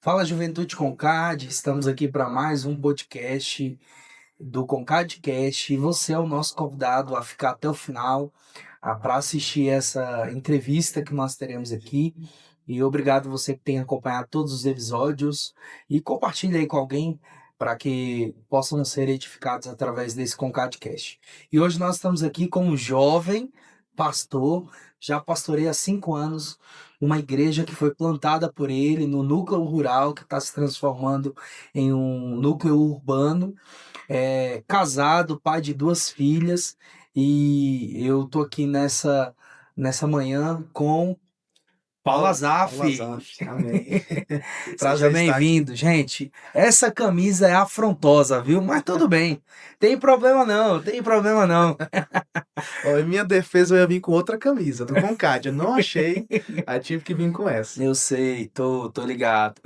Fala Juventude Concard, estamos aqui para mais um podcast do Concardcast e você é o nosso convidado a ficar até o final para assistir essa entrevista que nós teremos aqui. E obrigado você que tem acompanhado todos os episódios e compartilhe aí com alguém para que possam ser edificados através desse Concardcast. E hoje nós estamos aqui com um jovem pastor, já pastorei há 5 anos, uma igreja que foi plantada por ele no núcleo rural, que está se transformando em um núcleo urbano, casado, pai de 2 filhas, e eu tô aqui nessa manhã com Paulo Paulo Azaf. Azaf, amém. Seja Prazer estar aqui. bem-vindo. Gente, essa camisa é afrontosa, viu? Mas tudo bem. Tem problema não, tem problema não. Ó, em minha defesa, eu ia vir com outra camisa, do Concad. Eu não achei, aí tive que vir com essa. Eu sei, tô ligado.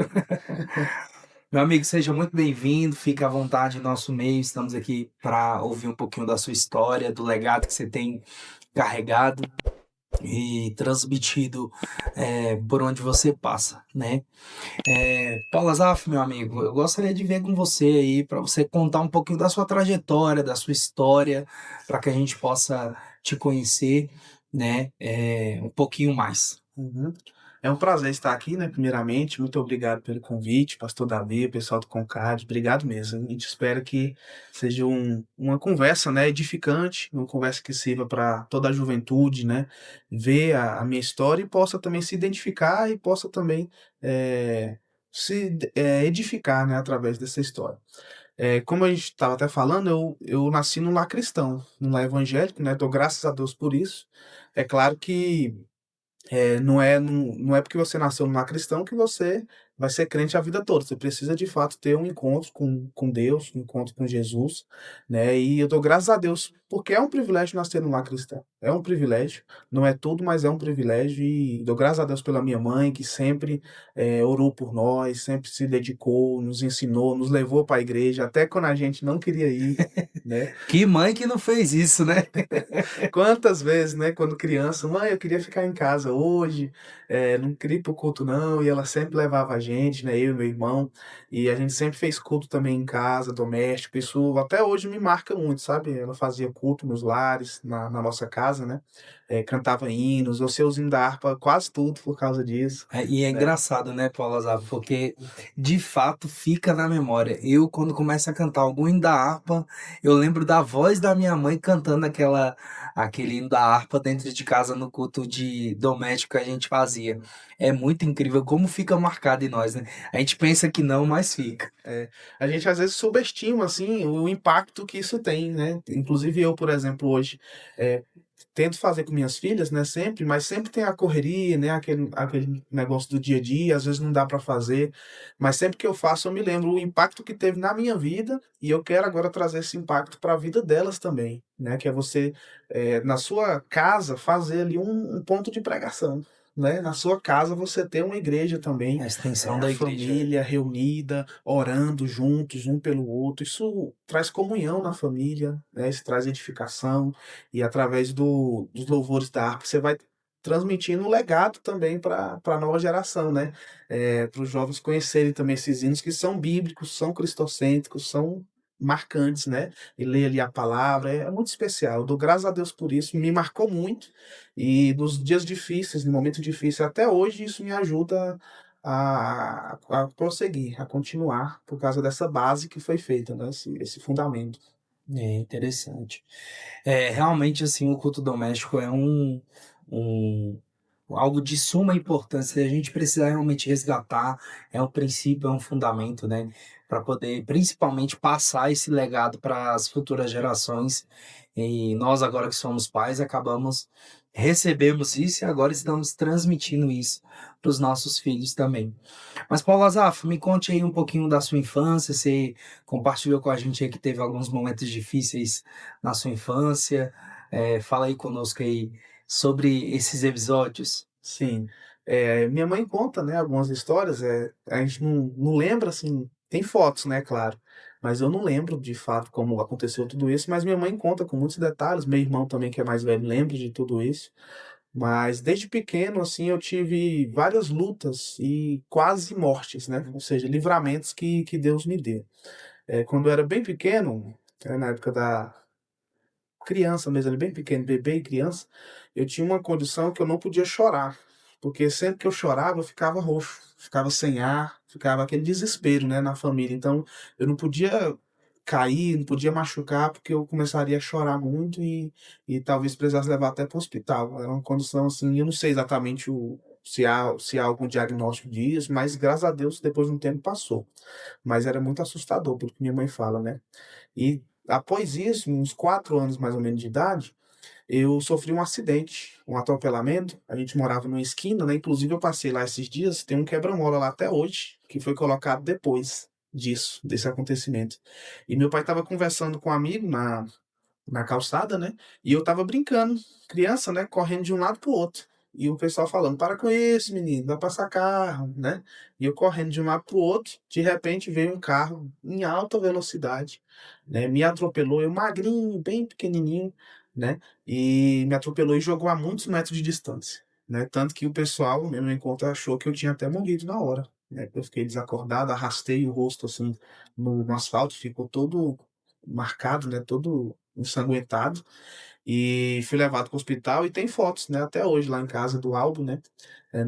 Meu amigo, seja muito bem-vindo, fique à vontade em nosso meio. Estamos aqui para ouvir um pouquinho da sua história, do legado que você tem carregado e transmitido por onde você passa, né? Paulo Azaf, meu amigo, eu gostaria de ver com você aí, para você contar um pouquinho da sua trajetória, da sua história, para que a gente possa te conhecer, né? Um pouquinho mais. Uhum. É um prazer estar aqui, né? Primeiramente, muito obrigado pelo convite, Pastor Davi, pessoal do Concad, obrigado mesmo. A gente espera que seja uma conversa, né, edificante, uma conversa que sirva para toda a juventude, né, ver a minha história e possa também se identificar e possa também edificar, né, através dessa história. Como a gente estava até falando, eu nasci num lar cristão, num lar evangélico, né? Dou graças a Deus por isso. É claro que não é porque você nasceu num lar cristão que você vai ser crente a vida toda. Você precisa de fato ter um encontro com Deus, um encontro com Jesus, né? E eu dou graças a Deus porque é um privilégio nascer num lar cristão. É um privilégio, não é tudo, mas é um privilégio. E dou graças a Deus pela minha mãe, que sempre orou por nós, sempre se dedicou, nos ensinou, nos levou para a igreja, até quando a gente não queria ir, né? Que mãe que não fez isso, né? Quantas vezes, né, quando criança, mãe, eu queria ficar em casa hoje, não queria ir pro culto não, e ela sempre levava a gente, né, eu e meu irmão, e a gente sempre fez culto também em casa, doméstico, isso até hoje me marca muito, sabe? Ela fazia culto nos lares, na nossa casa, né, cantava hinos, eu sei os hinos da harpa, quase tudo por causa disso, E é né. engraçado, né, Paulo Azaf, porque de fato fica na memória. Eu, quando começo a cantar algum hino da harpa, eu lembro da voz da minha mãe cantando aquele hino da harpa dentro de casa no culto de doméstico que a gente fazia. É muito incrível como fica marcado em nós, né? A gente pensa que não, mas fica. A gente às vezes subestima assim o impacto que isso tem, né? Inclusive eu, por exemplo, hoje é, tento fazer com minhas filhas, né? Sempre, mas sempre tem a correria, né? Aquele negócio do dia a dia, às vezes não dá para fazer, mas sempre que eu faço eu me lembro o impacto que teve na minha vida e eu quero agora trazer esse impacto para a vida delas também, né? Que é você na sua casa fazer ali um ponto de pregação. Né? Na sua casa você ter uma igreja também, A extensão a da igreja. família reunida, orando juntos, um pelo outro. Isso traz comunhão na família, né? Isso traz edificação, e através dos louvores da harpa, você vai transmitindo um legado também para a nova geração, né? Para os jovens conhecerem também esses hinos que são bíblicos, são cristocêntricos, são marcantes, né? E ler ali a palavra é muito especial. Eu dou graças a Deus por isso, me marcou muito. E nos dias difíceis, no momento difícil, até hoje, isso me ajuda a prosseguir, a continuar, por causa dessa base que foi feita, né? Esse fundamento. É interessante. Realmente, assim, o culto doméstico é um algo de suma importância. A gente precisa realmente resgatar, é um princípio, é um fundamento, né? Para poder, principalmente, passar esse legado para as futuras gerações. E nós, agora que somos pais, recebemos isso e agora estamos transmitindo isso para os nossos filhos também. Mas, Paulo Azaf, me conte aí um pouquinho da sua infância. Você compartilhou com a gente aí que teve alguns momentos difíceis na sua infância. Fala aí conosco aí sobre esses episódios. Sim. Minha mãe conta, né, algumas histórias, a gente não lembra, assim, tem fotos, né, claro, mas eu não lembro de fato como aconteceu tudo isso, mas minha mãe conta com muitos detalhes, meu irmão também, que é mais velho, lembra de tudo isso. Mas desde pequeno, assim, eu tive várias lutas e quase mortes, né? Ou seja, livramentos que Deus me deu. Quando eu era bem pequeno, na época da criança mesmo, ali bem pequeno, bebê e criança, eu tinha uma condição que eu não podia chorar, porque sempre que eu chorava, eu ficava roxo, ficava sem ar, ficava aquele desespero, né, na família. Então, eu não podia cair, não podia machucar, porque eu começaria a chorar muito e talvez precisasse levar até para o hospital. Era uma condição assim, eu não sei exatamente se há algum diagnóstico disso, mas graças a Deus, depois de um tempo passou. Mas era muito assustador, pelo que minha mãe fala, né? E após isso, uns 4 anos mais ou menos de idade, eu sofri um acidente, um atropelamento. A gente morava numa esquina, né? Inclusive eu passei lá esses dias, tem um quebra-mola lá até hoje, que foi colocado depois disso, desse acontecimento. E meu pai estava conversando com um amigo na calçada, né? E eu tava brincando, criança, né? Correndo de um lado pro outro. E o pessoal falando, para com isso, menino, vai passar carro, né? E eu correndo de um lado pro outro, de repente veio um carro em alta velocidade, né? Me atropelou, eu magrinho, bem pequenininho, né? E me atropelou e jogou a muitos metros de distância, né? Tanto que o pessoal, mesmo em conta, achou que eu tinha até morrido na hora, né? Eu fiquei desacordado, arrastei o rosto assim no asfalto, ficou todo marcado, né? Todo ensanguentado e fui levado para o hospital e tem fotos, né, até hoje lá em casa do álbum, né,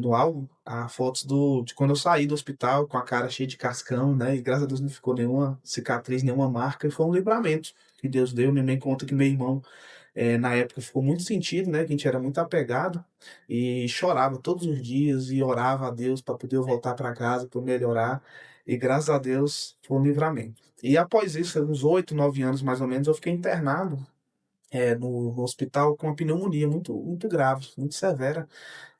do álbum, há fotos de quando eu saí do hospital com a cara cheia de cascão, né, e graças a Deus não ficou nenhuma cicatriz, nenhuma marca e foi um livramento que Deus deu. Minha mãe conta que meu irmão na época ficou muito sentido, né, que a gente era muito apegado e chorava todos os dias e orava a Deus para poder eu voltar para casa, para melhorar e graças a Deus foi um livramento. E após isso, uns 8, 9 anos mais ou menos, eu fiquei internado no hospital com uma pneumonia muito, muito grave, muito severa.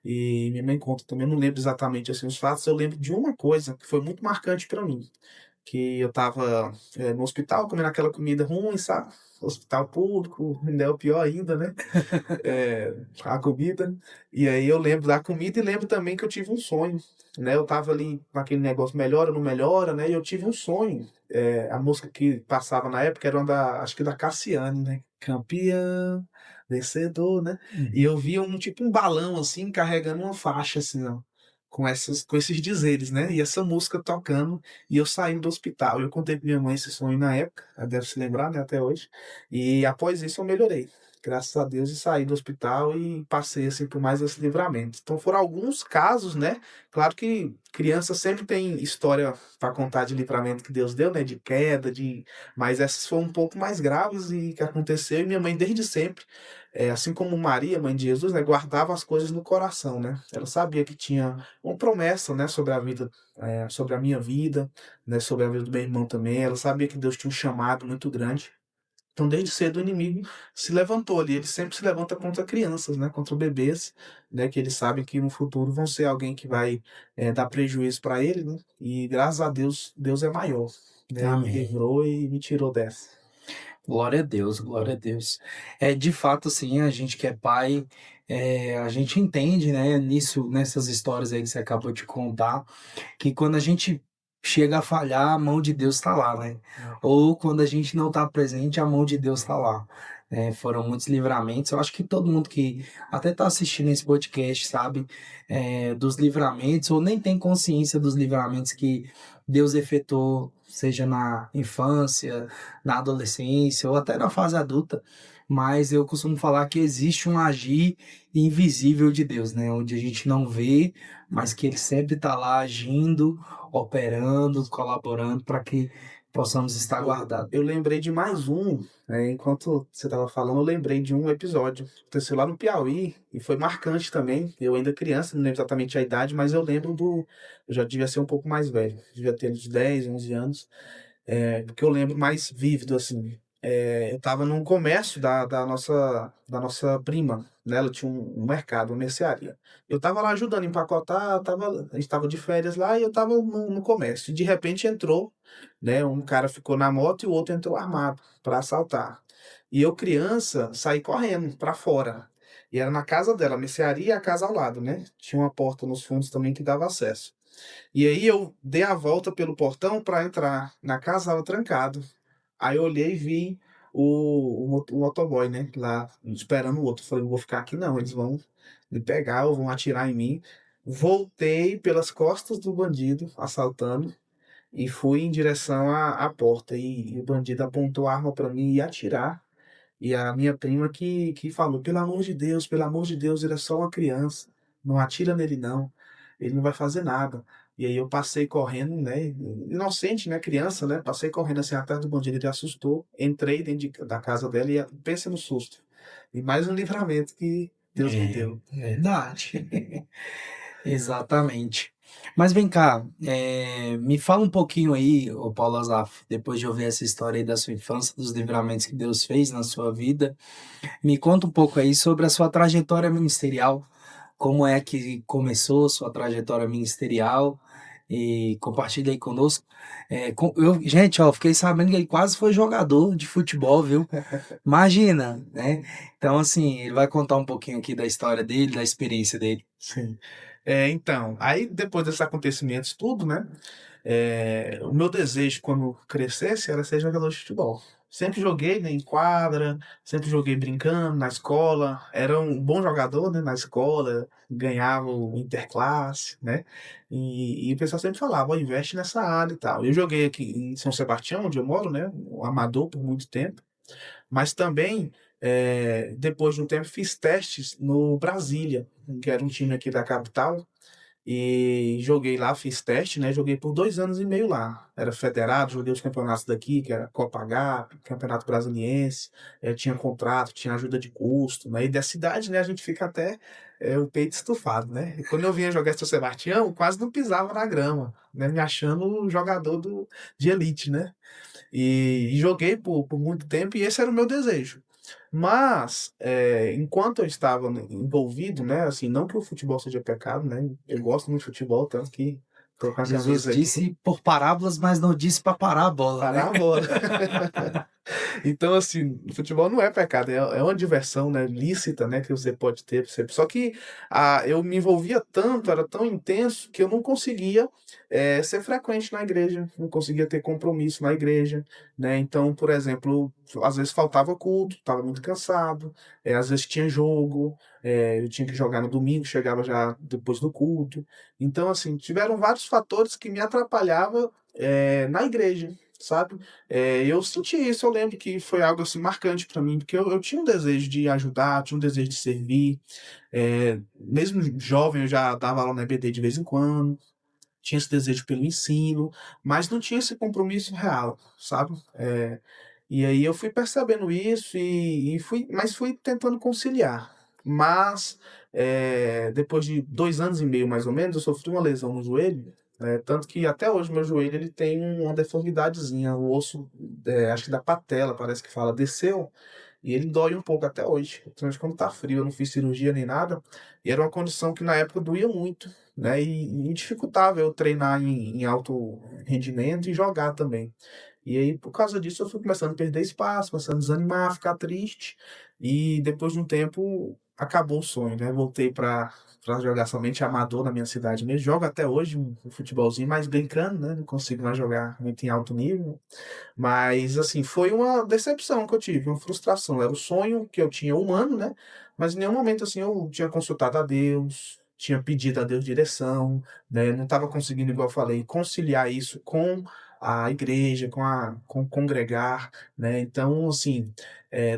E minha mãe conta também, eu não lembro exatamente assim, os fatos, eu lembro de uma coisa que foi muito marcante para mim, que eu estava no hospital comendo aquela comida ruim, sabe? Hospital público, ainda é o pior ainda, né? A comida. E aí eu lembro da comida e lembro também que eu tive um sonho, né? Eu tava ali com aquele negócio melhora, não melhora, né? E eu tive um sonho. A música que passava na época era uma acho que da Cassiane, né? Campeão, vencedor, né? E eu via um tipo um balão assim carregando uma faixa assim, ó, com esses dizeres, né? E essa música tocando e eu saindo do hospital. Eu contei pra minha mãe esse sonho na época, ela deve se lembrar, né, até hoje. E após isso eu melhorei, graças a Deus, e saí do hospital e passei assim por mais esse livramento. Então foram alguns casos, né? Claro que criança sempre tem história para contar de livramento que Deus deu, né? De queda, mas essas foram um pouco mais graves e que aconteceu. E minha mãe desde sempre, assim como Maria, mãe de Jesus, né? Guardava as coisas no coração, né? Ela sabia que tinha uma promessa, né? Sobre a vida, sobre a minha vida, né? Sobre a vida do meu irmão também. Ela sabia que Deus tinha um chamado muito grande. Então, desde cedo, o inimigo se levantou ali. Ele sempre se levanta contra crianças, né? Contra bebês, né? Que eles sabem que no futuro vão ser alguém que vai dar prejuízo para ele, né? E graças a Deus, Deus é maior, né? E me Amém. livrou e me tirou dessa. Glória a Deus, glória a Deus. De fato, assim, a gente que é pai, a gente entende, né, nessas histórias aí que você acabou de contar, que quando a gente chega a falhar, a mão de Deus está lá, né? Ou quando a gente não está presente, a mão de Deus está lá. Foram muitos livramentos. Eu acho que todo mundo que até está assistindo esse podcast sabe dos livramentos, ou nem tem consciência dos livramentos que Deus efetuou, seja na infância, na adolescência ou até na fase adulta. Mas eu costumo falar que existe um agir invisível de Deus, né? Onde a gente não vê, mas que Ele sempre está lá agindo, operando, colaborando para que possamos estar guardados. Eu lembrei de mais um, enquanto você estava falando, eu lembrei de um episódio. Aconteceu lá no Piauí e foi marcante também. Eu ainda criança, não lembro exatamente a idade, mas eu lembro do. Eu já devia ser um pouco mais velho, devia ter uns 10, 11 anos. Porque eu lembro mais vívido, assim. Eu tava num comércio da nossa prima, né? Ela tinha um mercado, uma mercearia. Eu tava lá ajudando a empacotar, a gente tava de férias lá e eu tava no comércio. E de repente entrou, né? Um cara ficou na moto e o outro entrou armado para assaltar. E eu, criança, saí correndo para fora. E era na casa dela, a mercearia e a casa ao lado, né? Tinha uma porta nos fundos também que dava acesso. E aí eu dei a volta pelo portão para entrar na casa, estava trancado. Aí eu olhei e vi o motoboy, né, lá esperando o outro. Falei, não vou ficar aqui não, eles vão. me pegar ou vão atirar em mim. Voltei pelas costas do bandido, assaltando, e fui em direção à porta. E o bandido apontou a arma para mim e ia atirar. E a minha prima que falou: pelo amor de Deus, ele é só uma criança. Não atira nele, não. Ele não vai fazer nada. E aí eu passei correndo, né? Inocente, né? Criança, né? Passei correndo assim atrás do bandido, ele assustou. Entrei da casa dela e pensa no susto. E mais um livramento que Deus me É deu. verdade. Exatamente. Mas vem cá, me fala um pouquinho aí, ô Paulo Azaf, depois de ouvir essa história aí da sua infância, dos livramentos que Deus fez na sua vida, me conta um pouco aí sobre a sua trajetória ministerial, como é que começou sua trajetória ministerial e compartilha aí conosco. Gente, ó, fiquei sabendo que ele quase foi jogador de futebol, viu? Imagina, né? Então, assim, ele vai contar um pouquinho aqui da história dele, da experiência dele. Sim. Então, aí depois desses acontecimentos, tudo, né? O meu desejo quando crescesse era ser jogador de futebol. Sempre joguei, né, em quadra, sempre joguei brincando na escola. Era um bom jogador, né, na escola, ganhava o interclasse, né? E o pessoal sempre falava: "Ó, investe nessa área e tal." Eu joguei aqui em São Sebastião, onde eu moro, né? O amador por muito tempo. Mas também, depois de um tempo, fiz testes no Brasília, que era um time aqui da capital, e joguei lá, fiz teste, né? Joguei por 2 anos e meio lá. Era federado, joguei os campeonatos daqui, que era Copa H, Campeonato Brasiliense, tinha contrato, tinha ajuda de custo, né? E da cidade, né, a gente fica até o peito estufado, né? E quando eu vinha jogar esse Sebastião, quase não pisava na grama, né? Me achando um jogador de elite, né? E joguei por muito tempo e esse era o meu desejo. Mas, enquanto eu estava envolvido, né, assim, não que o futebol seja pecado, né, eu gosto muito de futebol, tanto que tô com a Jesus camisa aqui, disse por parábolas, mas não disse para parar a bola, né? parar a bola. Então, assim, futebol não é pecado, é uma diversão, né, lícita, né, que você pode ter. Só que eu me envolvia tanto, era tão intenso, que eu não conseguia ser frequente na igreja, não conseguia ter compromisso na igreja, né. Então, por exemplo, às vezes faltava culto, estava muito cansado, às vezes tinha jogo, eu tinha que jogar no domingo, chegava já depois do culto. Então, assim, tiveram vários fatores que me atrapalhavam na igreja, sabe? Eu senti isso, eu lembro que foi algo assim marcante para mim, porque eu tinha um desejo de ajudar, tinha um desejo de servir. Mesmo jovem, eu já dava aula na EBD de vez em quando, tinha esse desejo pelo ensino, mas não tinha esse compromisso real, sabe? E aí eu fui percebendo isso mas fui tentando conciliar. Mas depois de 2 anos e meio mais ou menos, eu sofri uma lesão no joelho, tanto que até hoje meu joelho ele tem uma deformidadezinha, o osso, acho que da patela, parece que fala, desceu, e ele dói um pouco até hoje. Principalmente quando tá frio, eu não fiz cirurgia nem nada, e era uma condição que na época doía muito, né? E dificultava eu treinar em alto rendimento e jogar também. E aí, por causa disso, eu fui começando a perder espaço, começando a desanimar, ficar triste. E depois de um tempo, acabou o sonho, né? Voltei para jogar somente amador na minha cidade mesmo. Jogo até hoje um futebolzinho, mas brincando, né? Não consigo mais jogar muito em alto nível. Mas, assim, foi uma decepção que eu tive, uma frustração. Era o sonho que eu tinha humano, né? Mas em nenhum momento, assim, eu tinha consultado a Deus, tinha pedido a Deus direção, né? Não estava conseguindo, igual eu falei, conciliar isso com a igreja, com congregar, né? Então, assim,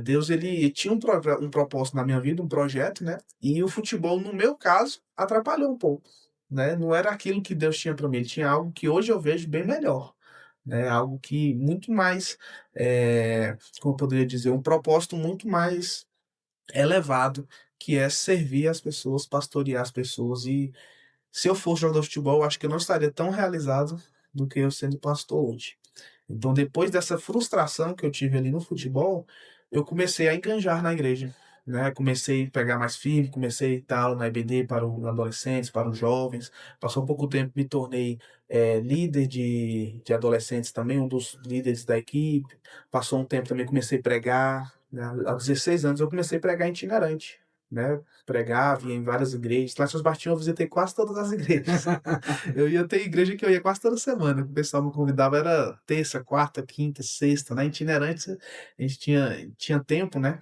Deus, ele tinha um propósito na minha vida, um projeto, né? E o futebol, no meu caso, atrapalhou um pouco, né? Não era aquilo que Deus tinha para mim, ele tinha algo que hoje eu vejo bem melhor, né? Algo que muito mais, como eu poderia dizer, um propósito muito mais elevado, que é servir as pessoas, pastorear as pessoas. E se eu fosse jogador de futebol, eu acho que eu não estaria tão realizado do que eu sendo pastor hoje. Então, depois dessa frustração que eu tive ali no futebol, eu comecei a enganjar na igreja, né? Comecei a pegar mais firme, comecei a dar aula na EBD para os adolescentes, para os jovens. Passou um pouco tempo, me tornei líder de adolescentes também, um dos líderes da equipe. Passou um tempo também, comecei a pregar, né? Aos 16 anos eu comecei a pregar itinerante, né? Pregava, ia em várias igrejas. Lá em São Sebastião eu visitei quase todas as igrejas. Eu ia ter igreja que eu ia quase toda semana. O pessoal me convidava, era terça, quarta, quinta, sexta, né? Itinerante, a gente tinha tempo, né?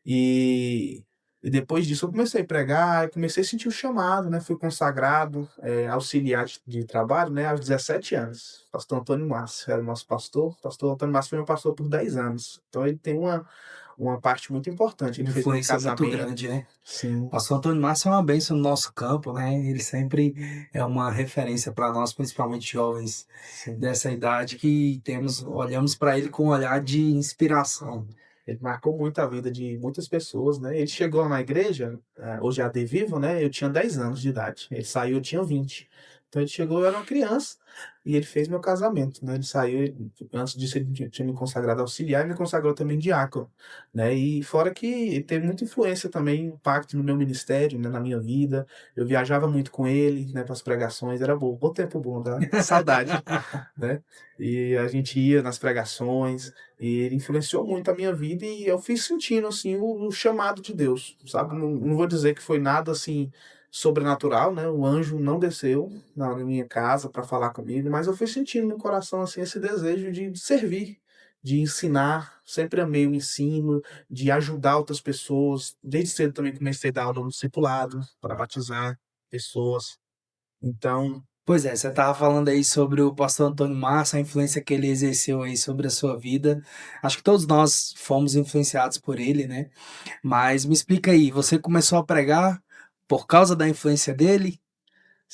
E E depois disso eu comecei a pregar, eu comecei a sentir o chamado, né? Fui consagrado, auxiliar de trabalho, né? Aos 17 anos. Pastor Antônio Márcio era o nosso pastor. Pastor Antônio Márcio foi meu pastor por 10 anos. Então ele tem uma parte muito importante. Ele Uma fez meu influência muito casamento. grande, né? Sim, Pastor Antônio Márcio é uma bênção no nosso campo, né? Ele sempre é uma referência para nós, principalmente jovens sim. dessa idade, que olhamos para ele com um olhar de inspiração. Ele marcou muito a vida de muitas pessoas, né? Ele chegou lá na igreja, hoje é AD Vivo, né? Eu tinha 10 anos de idade. Ele saiu, eu tinha 20. Então ele chegou, eu era uma criança, e ele fez meu casamento, né? Ele saiu, antes disso ele tinha me consagrado auxiliar e me consagrou também diácono, né? E fora que ele teve muita influência também, impacto no meu ministério, né? Na minha vida. Eu viajava muito com ele, né? Para as pregações, era bom, bom tempo bom, tá? Saudade, né? E a gente ia nas pregações, e ele influenciou muito a minha vida e eu fui sentindo assim o chamado de Deus, sabe? Não vou dizer que foi nada assim sobrenatural, né? O anjo não desceu na minha casa para falar comigo, mas eu fui sentindo no coração assim esse desejo de servir, de ensinar. Sempre amei o ensino, de ajudar outras pessoas. Desde cedo também comecei a dar aula no discipulado para batizar pessoas. Então, Pois é, você estava falando aí sobre o pastor Antônio Márcio, a influência que ele exerceu aí sobre a sua vida. Acho que todos nós fomos influenciados por ele, né? Mas me explica aí, você começou a pregar por causa da influência dele?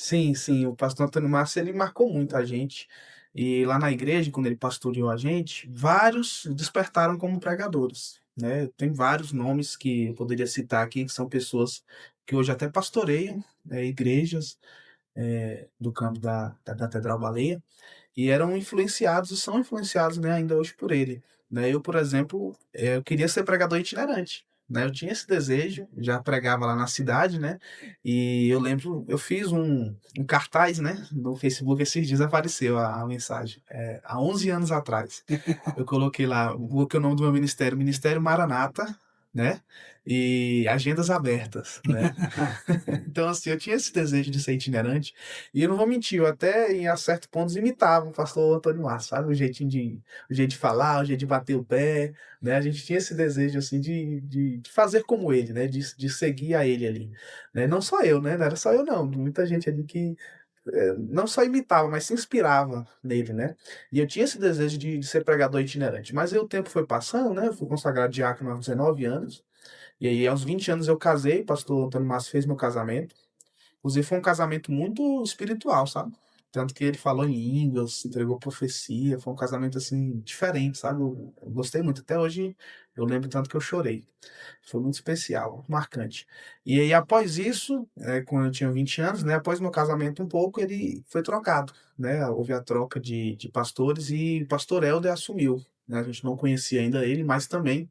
sim, sim, o pastor Antônio Márcio, ele marcou muito a gente. E lá na igreja, quando ele pastoreou a gente, vários despertaram como pregadores, né? Tem vários nomes que eu poderia citar aqui, que são pessoas que hoje até pastoreiam, igrejas, do campo da Catedral Baleia, e eram influenciados e são influenciados, né, ainda hoje por ele, né? Eu, por exemplo, eu queria ser pregador itinerante, né? Eu tinha esse desejo, já pregava lá na cidade, né? E eu lembro, eu fiz um cartaz, né, no Facebook. Esses dias apareceu a mensagem, há 11 anos atrás. Eu coloquei lá, coloquei o nome do meu ministério, Ministério Maranata, né? E agendas abertas, né? Então, assim, eu tinha esse desejo de ser itinerante, e eu não vou mentir, eu até, em a certos pontos, imitava o pastor Antônio Márcio, sabe? O jeito de falar, o jeito de bater o pé, né? A gente tinha esse desejo, assim, de fazer como ele, né? De seguir a ele ali, né? Não só eu, né? Não era só eu, não. Muita gente ali que não só imitava, mas se inspirava nele, né? E eu tinha esse desejo de ser pregador itinerante. Mas aí o tempo foi passando, né? Eu fui consagrado diácono aos 19 anos, e aí, aos 20 anos eu casei, o pastor Antônio Márcio fez meu casamento. Inclusive, foi um casamento muito espiritual, sabe? Tanto que ele falou em línguas, entregou profecia, foi um casamento, assim, diferente, sabe? Eu gostei muito. Até hoje, eu lembro tanto que eu chorei. Foi muito especial, muito marcante. E aí, após isso, quando eu tinha 20 anos, né? Após meu casamento um pouco, ele foi trocado, né? Houve a troca de pastores e o pastor Helder assumiu, né? A gente não conhecia ainda ele, mas também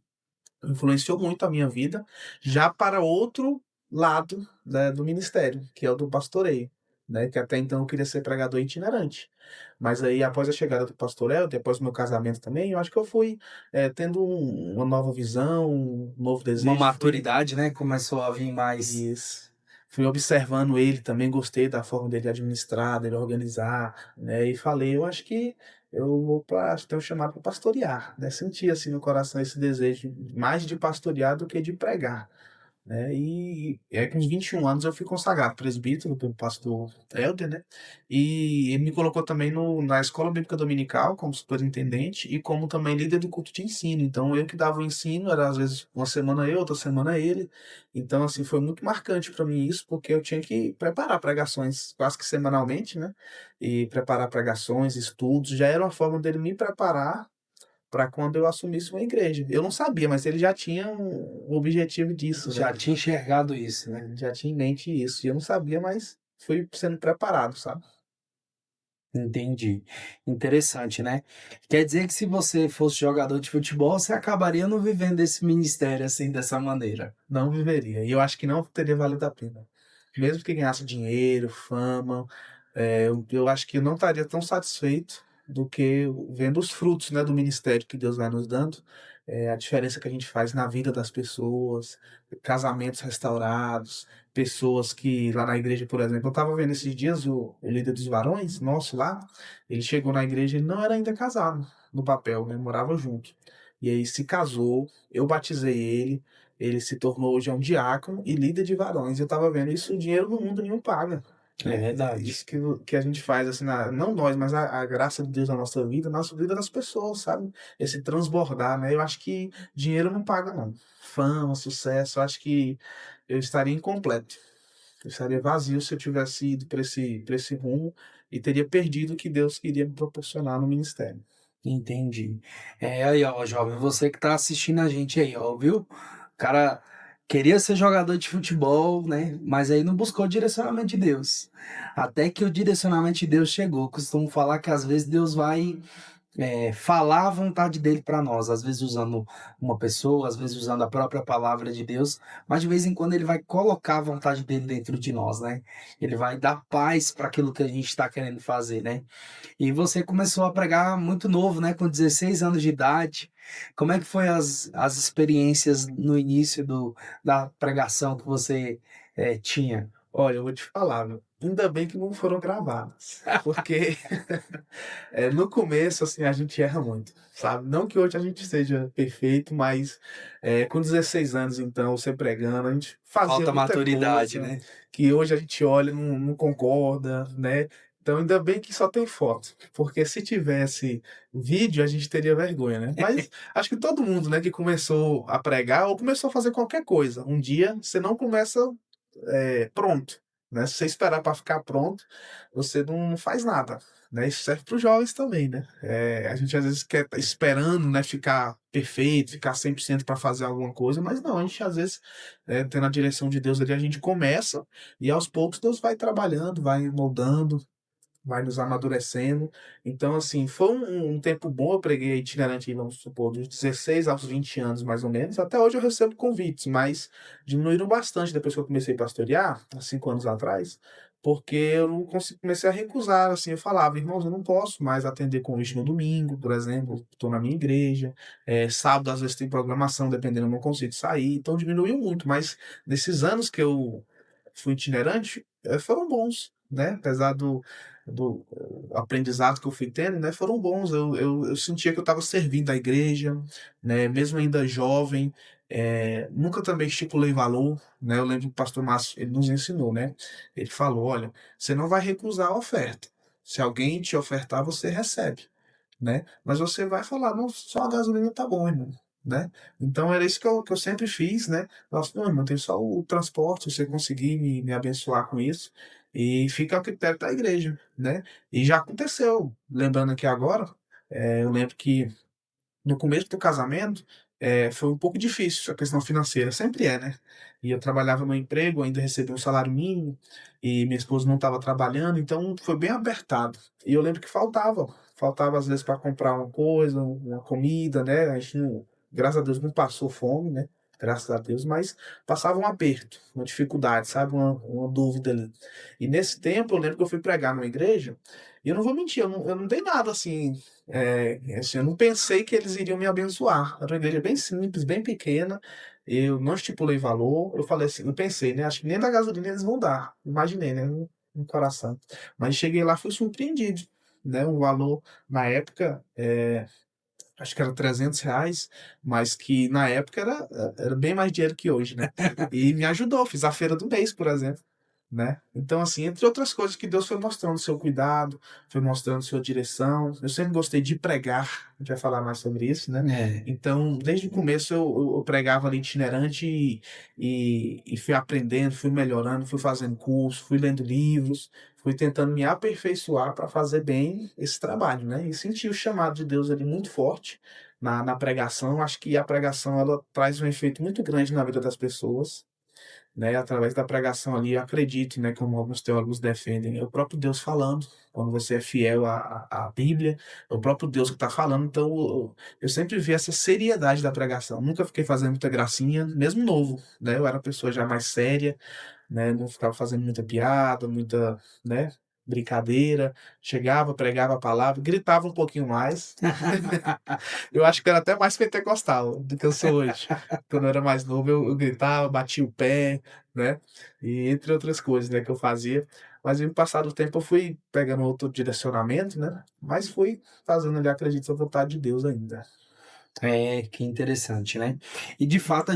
influenciou muito a minha vida, já para outro lado, né, do ministério, que é o do pastoreio, né, que até então eu queria ser pregador itinerante. Mas aí, após a chegada do pastoreio, depois do meu casamento também, eu acho que eu fui tendo uma nova visão, um novo Uma desejo, fui maturidade, né? Começou a vir mais. isso. Fui observando ele também, gostei da forma dele administrar, dele organizar, né? E falei, eu acho que eu vou para ter um chamado para pastorear, né? Senti assim no coração esse desejo mais de pastorear do que de pregar, né? E aí, com uns 21 anos, eu fui consagrado presbítero pelo pastor Helder, né? E ele me colocou também na Escola Bíblica Dominical como superintendente e como também líder do culto de ensino. Então, eu que dava o ensino, era às vezes uma semana eu, outra semana ele. Então, assim, foi muito marcante para mim isso, porque eu tinha que preparar pregações quase que semanalmente, né? E preparar pregações, estudos, já era uma forma dele me preparar para quando eu assumisse uma igreja. Eu não sabia, mas ele já tinha o objetivo disso, né? Já tinha enxergado isso, né? Ele já tinha em mente isso. E eu não sabia, mas fui sendo preparado, sabe? Entendi. Interessante, né? Quer dizer que se você fosse jogador de futebol, você acabaria não vivendo esse ministério assim, dessa maneira. Não viveria. E eu acho que não teria valido a pena. Mesmo que ganhasse dinheiro, fama, eu acho que eu não estaria tão satisfeito do que vendo os frutos, né, do ministério que Deus vai nos dando, a diferença que a gente faz na vida das pessoas, casamentos restaurados, pessoas que lá na igreja, por exemplo, eu estava vendo esses dias o líder dos varões, nosso lá, ele chegou na igreja e não era ainda casado no papel, né, morava junto. E aí se casou, eu batizei ele, ele se tornou hoje um diácono e líder de varões. Eu estava vendo isso, o dinheiro no mundo nenhum paga. É Né? verdade. Isso que a gente faz, assim, não nós, mas a graça de Deus na nossa vida das pessoas, sabe? Esse transbordar, né? Eu acho que dinheiro não paga, não. Fama, sucesso, eu acho que eu estaria incompleto. Eu estaria vazio se eu tivesse ido para esse rumo e teria perdido o que Deus queria me proporcionar no ministério. Entendi. É aí, ó, jovem, você que tá assistindo a gente aí, ó, viu? O cara queria ser jogador de futebol, né? Mas aí não buscou o direcionamento de Deus. Até que o direcionamento de Deus chegou. Costumo falar que às vezes Deus vai falar a vontade dele para nós, às vezes usando uma pessoa, às vezes usando a própria palavra de Deus, mas de vez em quando ele vai colocar a vontade dele dentro de nós, né? Ele vai dar paz para aquilo que a gente está querendo fazer, né? E você começou a pregar muito novo, né? Com 16 anos de idade. Como é que foi as experiências no início da pregação que você tinha? Olha, eu vou te falar, meu, ainda bem que não foram gravadas, porque no começo, assim, a gente erra muito, sabe? Não que hoje a gente seja perfeito, mas com 16 anos, então, você pregando, a gente fazia Falta muita maturidade, coisa né? que hoje a gente olha e não concorda, né? Então, ainda bem que só tem foto, porque se tivesse vídeo, a gente teria vergonha, né? Mas acho que todo mundo, né, que começou a pregar ou começou a fazer qualquer coisa, um dia você não começa pronto, né? Se você esperar para ficar pronto, você não faz nada, né? Isso serve para os jovens também, né? A gente às vezes quer tá esperando, né, ficar perfeito, ficar 100% para fazer alguma coisa, mas não, a gente às vezes, tendo a direção de Deus ali, a gente começa e aos poucos Deus vai trabalhando, vai moldando, vai nos amadurecendo. Então, assim, foi um tempo bom. Eu preguei itinerante, vamos supor, dos 16 aos 20 anos, mais ou menos. Até hoje eu recebo convites, mas diminuíram bastante depois que eu comecei a pastorear, há 5 anos atrás, porque eu não comecei a recusar, assim, eu falava, irmãos, eu não posso mais atender convite no domingo, por exemplo, estou na minha igreja, sábado às vezes tem programação, dependendo, eu não consigo sair, então diminuiu muito, mas nesses anos que eu fui itinerante, foram bons, né? Apesar do aprendizado que eu fui tendo, né, foram bons. Eu sentia que eu estava servindo a igreja, né, mesmo ainda jovem. Nunca também estipulei valor, né? Eu lembro que o pastor Márcio, ele nos ensinou, né? Ele falou, olha, você não vai recusar a oferta. Se alguém te ofertar, você recebe, né? Mas você vai falar, não, só a gasolina tá bom, irmão, né? Então era isso que eu sempre fiz, né? Nossa, não, irmão, tem só o transporte, se você conseguir me abençoar com isso, e fica ao critério da igreja, né? E já aconteceu, lembrando aqui agora, eu lembro que no começo do casamento, foi um pouco difícil a questão financeira, sempre é, né? E eu trabalhava no emprego, ainda recebia um salário mínimo, e minha esposa não estava trabalhando, então foi bem apertado. E eu lembro que faltava às vezes para comprar uma coisa, uma comida, né? A gente, graças a Deus, não passou fome, né? Graças a Deus, mas passava um aperto, uma dificuldade, sabe? Uma dúvida ali. E nesse tempo, eu lembro que eu fui pregar numa igreja, e eu não vou mentir, eu não dei nada assim, assim, eu não pensei que eles iriam me abençoar. Era uma igreja bem simples, bem pequena. Eu não estipulei valor. Eu falei assim, não pensei, né? Acho que nem da gasolina eles vão dar. Imaginei, né? No coração. Mas cheguei lá, fui surpreendido, né? Um valor, na época, acho que era R$ 300, mas que na época era bem mais dinheiro que hoje, né? E me ajudou. Fiz a feira do mês, por exemplo, né? Então, assim, entre outras coisas que Deus foi mostrando seu cuidado, foi mostrando sua direção. Eu sempre gostei de pregar, a gente vai falar mais sobre isso, né? É. Então, desde o começo eu pregava ali itinerante e fui aprendendo, fui melhorando, fui fazendo curso, fui lendo livros, fui tentando me aperfeiçoar para fazer bem esse trabalho, né? E senti o chamado de Deus ali muito forte na pregação. Acho que a pregação ela traz um efeito muito grande na vida das pessoas, né, através da pregação ali, eu acredito, né, como alguns teólogos defendem, é o próprio Deus falando, quando você é fiel à Bíblia, é o próprio Deus que está falando, então eu sempre vi essa seriedade da pregação, nunca fiquei fazendo muita gracinha, mesmo novo, né, eu era uma pessoa já mais séria, né, não ficava fazendo muita piada, muita, né, brincadeira, chegava, pregava a palavra, gritava um pouquinho mais, eu acho que era até mais pentecostal do que eu sou hoje. Quando eu era mais novo, eu gritava, batia o pé, né? E entre outras coisas, né, que eu fazia. Mas no passar do tempo eu fui pegando outro direcionamento, né? Mas fui fazendo ali, acredito, a vontade de Deus ainda. É, que interessante, né? E de fato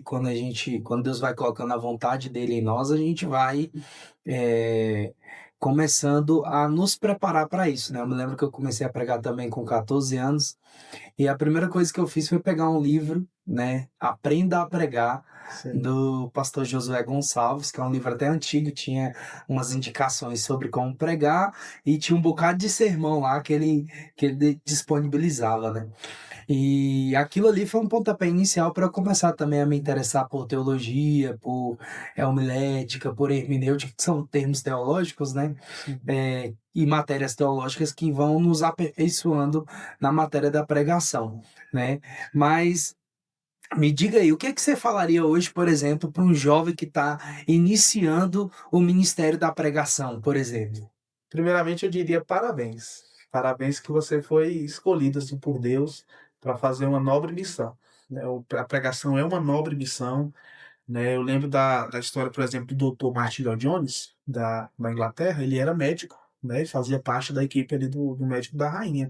quando Deus vai colocando a vontade dele em nós, a gente vai é, começando a nos preparar para isso, né? Eu me lembro que eu comecei a pregar também com 14 anos, e a primeira coisa que eu fiz foi pegar um livro, né? Aprenda a Pregar, Sim. do pastor Josué Gonçalves, que é um livro até antigo, tinha umas indicações sobre como pregar, e tinha um bocado de sermão lá que ele disponibilizava, né? E aquilo ali foi um pontapé inicial para eu começar também a me interessar por teologia, por homilética, por hermenêutica, que são termos teológicos, né? Sim. E matérias teológicas que vão nos aperfeiçoando na matéria da pregação, né? Mas me diga aí, o que é que você falaria hoje, por exemplo, para um jovem que está iniciando o ministério da pregação, por exemplo? Primeiramente, eu diria parabéns. Parabéns que você foi escolhido assim, por Deus para fazer uma nobre missão. Né? A pregação é uma nobre missão. Né? Eu lembro da história, por exemplo, do Dr. Martin Lloyd Jones, da Inglaterra. Ele era médico, né? Ele fazia parte da equipe ali do médico da rainha.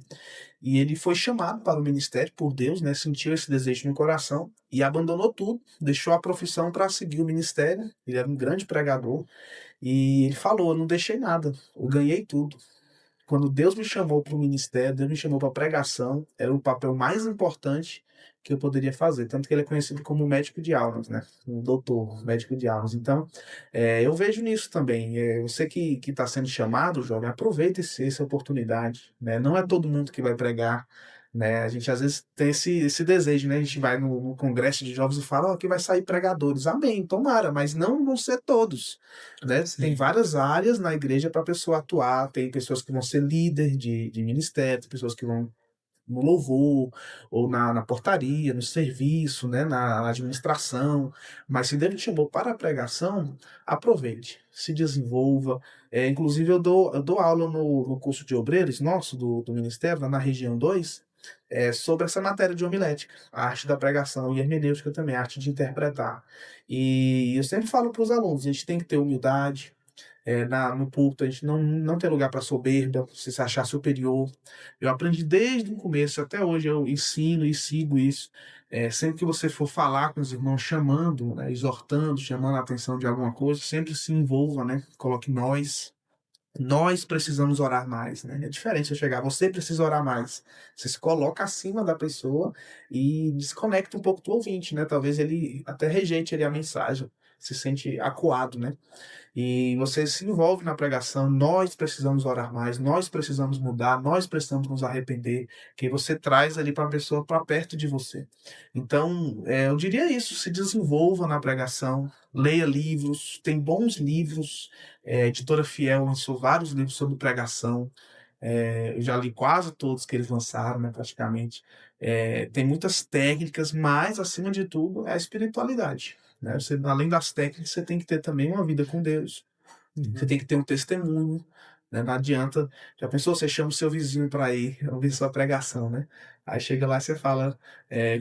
E ele foi chamado para o ministério por Deus, né? Sentiu esse desejo no coração e abandonou tudo, deixou a profissão para seguir o ministério. Ele era um grande pregador. E ele falou: eu não deixei nada, eu ganhei tudo. Quando Deus me chamou para o ministério, Deus me chamou para a pregação, era o papel mais importante que eu poderia fazer. Tanto que ele é conhecido como médico de almas, né? Um doutor, médico de almas. Então, eu vejo nisso também. Você que está sendo chamado, jovem, aproveite essa oportunidade, né? Não é todo mundo que vai pregar. Né? A gente às vezes tem esse desejo, né? A gente vai no congresso de jovens e fala, ó, que vai sair pregadores. Amém, tomara, mas não vão ser todos, né? Tem Sim. várias áreas na igreja para a pessoa atuar, tem pessoas que vão ser líder de ministério, tem pessoas que vão no louvor, ou na portaria, no serviço, né? Na administração, mas se Deus te chamou para a pregação, aproveite, se desenvolva. Inclusive, eu dou aula no curso de obreiros nosso, do Ministério, lá na região 2, sobre essa matéria de homilética, a arte da pregação e hermenêutica também, a arte de interpretar. E eu sempre falo para os alunos, a gente tem que ter humildade, no púlpito, a gente não tem lugar para soberba, você se achar superior. Eu aprendi desde o começo até hoje, eu ensino e sigo isso. Sempre que você for falar com os irmãos, chamando, né, exortando, chamando a atenção de alguma coisa, sempre se envolva, né? Coloque nós. Nós precisamos orar mais, né? É diferente você chegar, você precisa orar mais. Você se coloca acima da pessoa e desconecta um pouco do ouvinte, né? Talvez ele até rejeite ali a mensagem, se sente acuado, né? E você se envolve na pregação, nós precisamos orar mais, nós precisamos mudar, nós precisamos nos arrepender, que você traz ali para a pessoa para perto de você. Então, eu diria isso, se desenvolva na pregação, leia livros, tem bons livros, a Editora Fiel lançou vários livros sobre pregação, eu já li quase todos que eles lançaram, né, praticamente. Tem muitas técnicas, mas, acima de tudo, é a espiritualidade. Né? Você, além das técnicas, você tem que ter também uma vida com Deus. Você tem que ter um testemunho, né? Não adianta. Já pensou, você chama o seu vizinho para ir ouvir sua pregação, né? Aí chega lá e você fala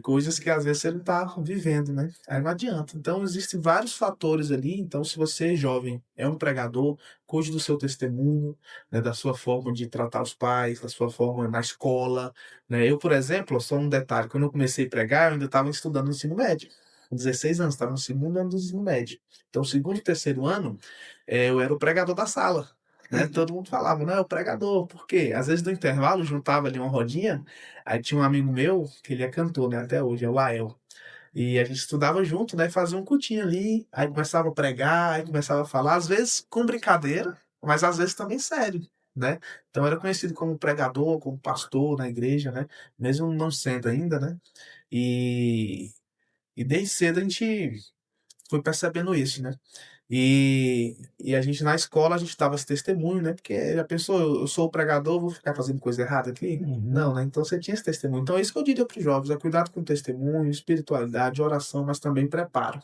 coisas que às vezes você não está vivendo, né? Aí não adianta. Então, existem vários fatores ali. Então, se você, jovem, é um pregador, cuide do seu testemunho, né? Da sua forma de tratar os pais, da sua forma na escola, né? Eu, por exemplo, só um detalhe, quando eu comecei a pregar, eu ainda estava estudando no ensino médio. Com 16 anos, estava no segundo ano do ensino médio. Então, segundo e terceiro ano, eu era o pregador da sala. Né? Todo mundo falava, não, é o pregador, por quê? Às vezes no intervalo juntava ali uma rodinha, aí tinha um amigo meu, que ele é cantor, né, até hoje, é o Lael. E a gente estudava junto, né, fazia um cultinho ali, aí começava a pregar, aí começava a falar, às vezes com brincadeira, mas às vezes também sério, né? Então era conhecido como pregador, como pastor na igreja, né? Mesmo não sendo ainda, né? E, e desde cedo a gente foi percebendo isso, né? E a gente na escola, a gente dava esse testemunho, né? Porque já pensou, eu sou o pregador, vou ficar fazendo coisa errada aqui? Uhum. Não, né? Então você tinha esse testemunho. Então é isso que eu diria para os jovens, é cuidado com o testemunho, espiritualidade, oração, mas também preparo,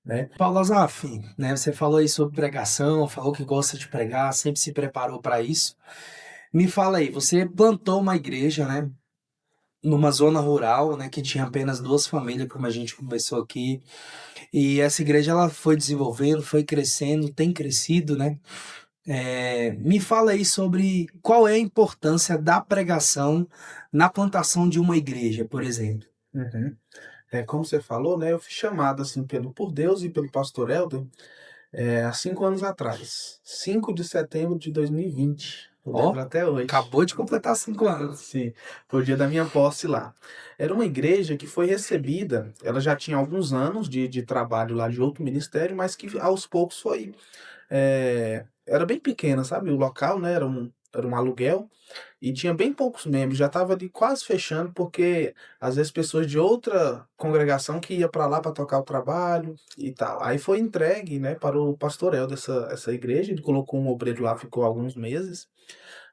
né? Paulo Azaf, né? Você falou aí sobre pregação, falou que gosta de pregar, sempre se preparou para isso. Me fala aí, você plantou uma igreja, né? Numa zona rural, né? Que tinha apenas duas famílias, como a gente conversou aqui. E essa igreja ela foi desenvolvendo, foi crescendo, tem crescido, né? Me fala aí sobre qual é a importância da pregação na plantação de uma igreja, por exemplo. Uhum. Como você falou, né? Eu fui chamado assim por Deus e pelo pastor Helder há 5 anos atrás. 5 de setembro de 2020. Eu Ó, lembro até hoje. acabou de completar 5 anos. Sim, foi o dia da minha posse lá. Era uma igreja que foi recebida, ela já tinha alguns anos de trabalho lá de outro ministério, mas que aos poucos foi. Era bem pequena, sabe? O local, né? Era um aluguel e tinha bem poucos membros, já estava ali quase fechando, porque às vezes pessoas de outra congregação que ia para lá para tocar o trabalho e tal. Aí foi entregue, né, para o pastorel essa igreja, ele colocou um obreiro lá, ficou alguns meses,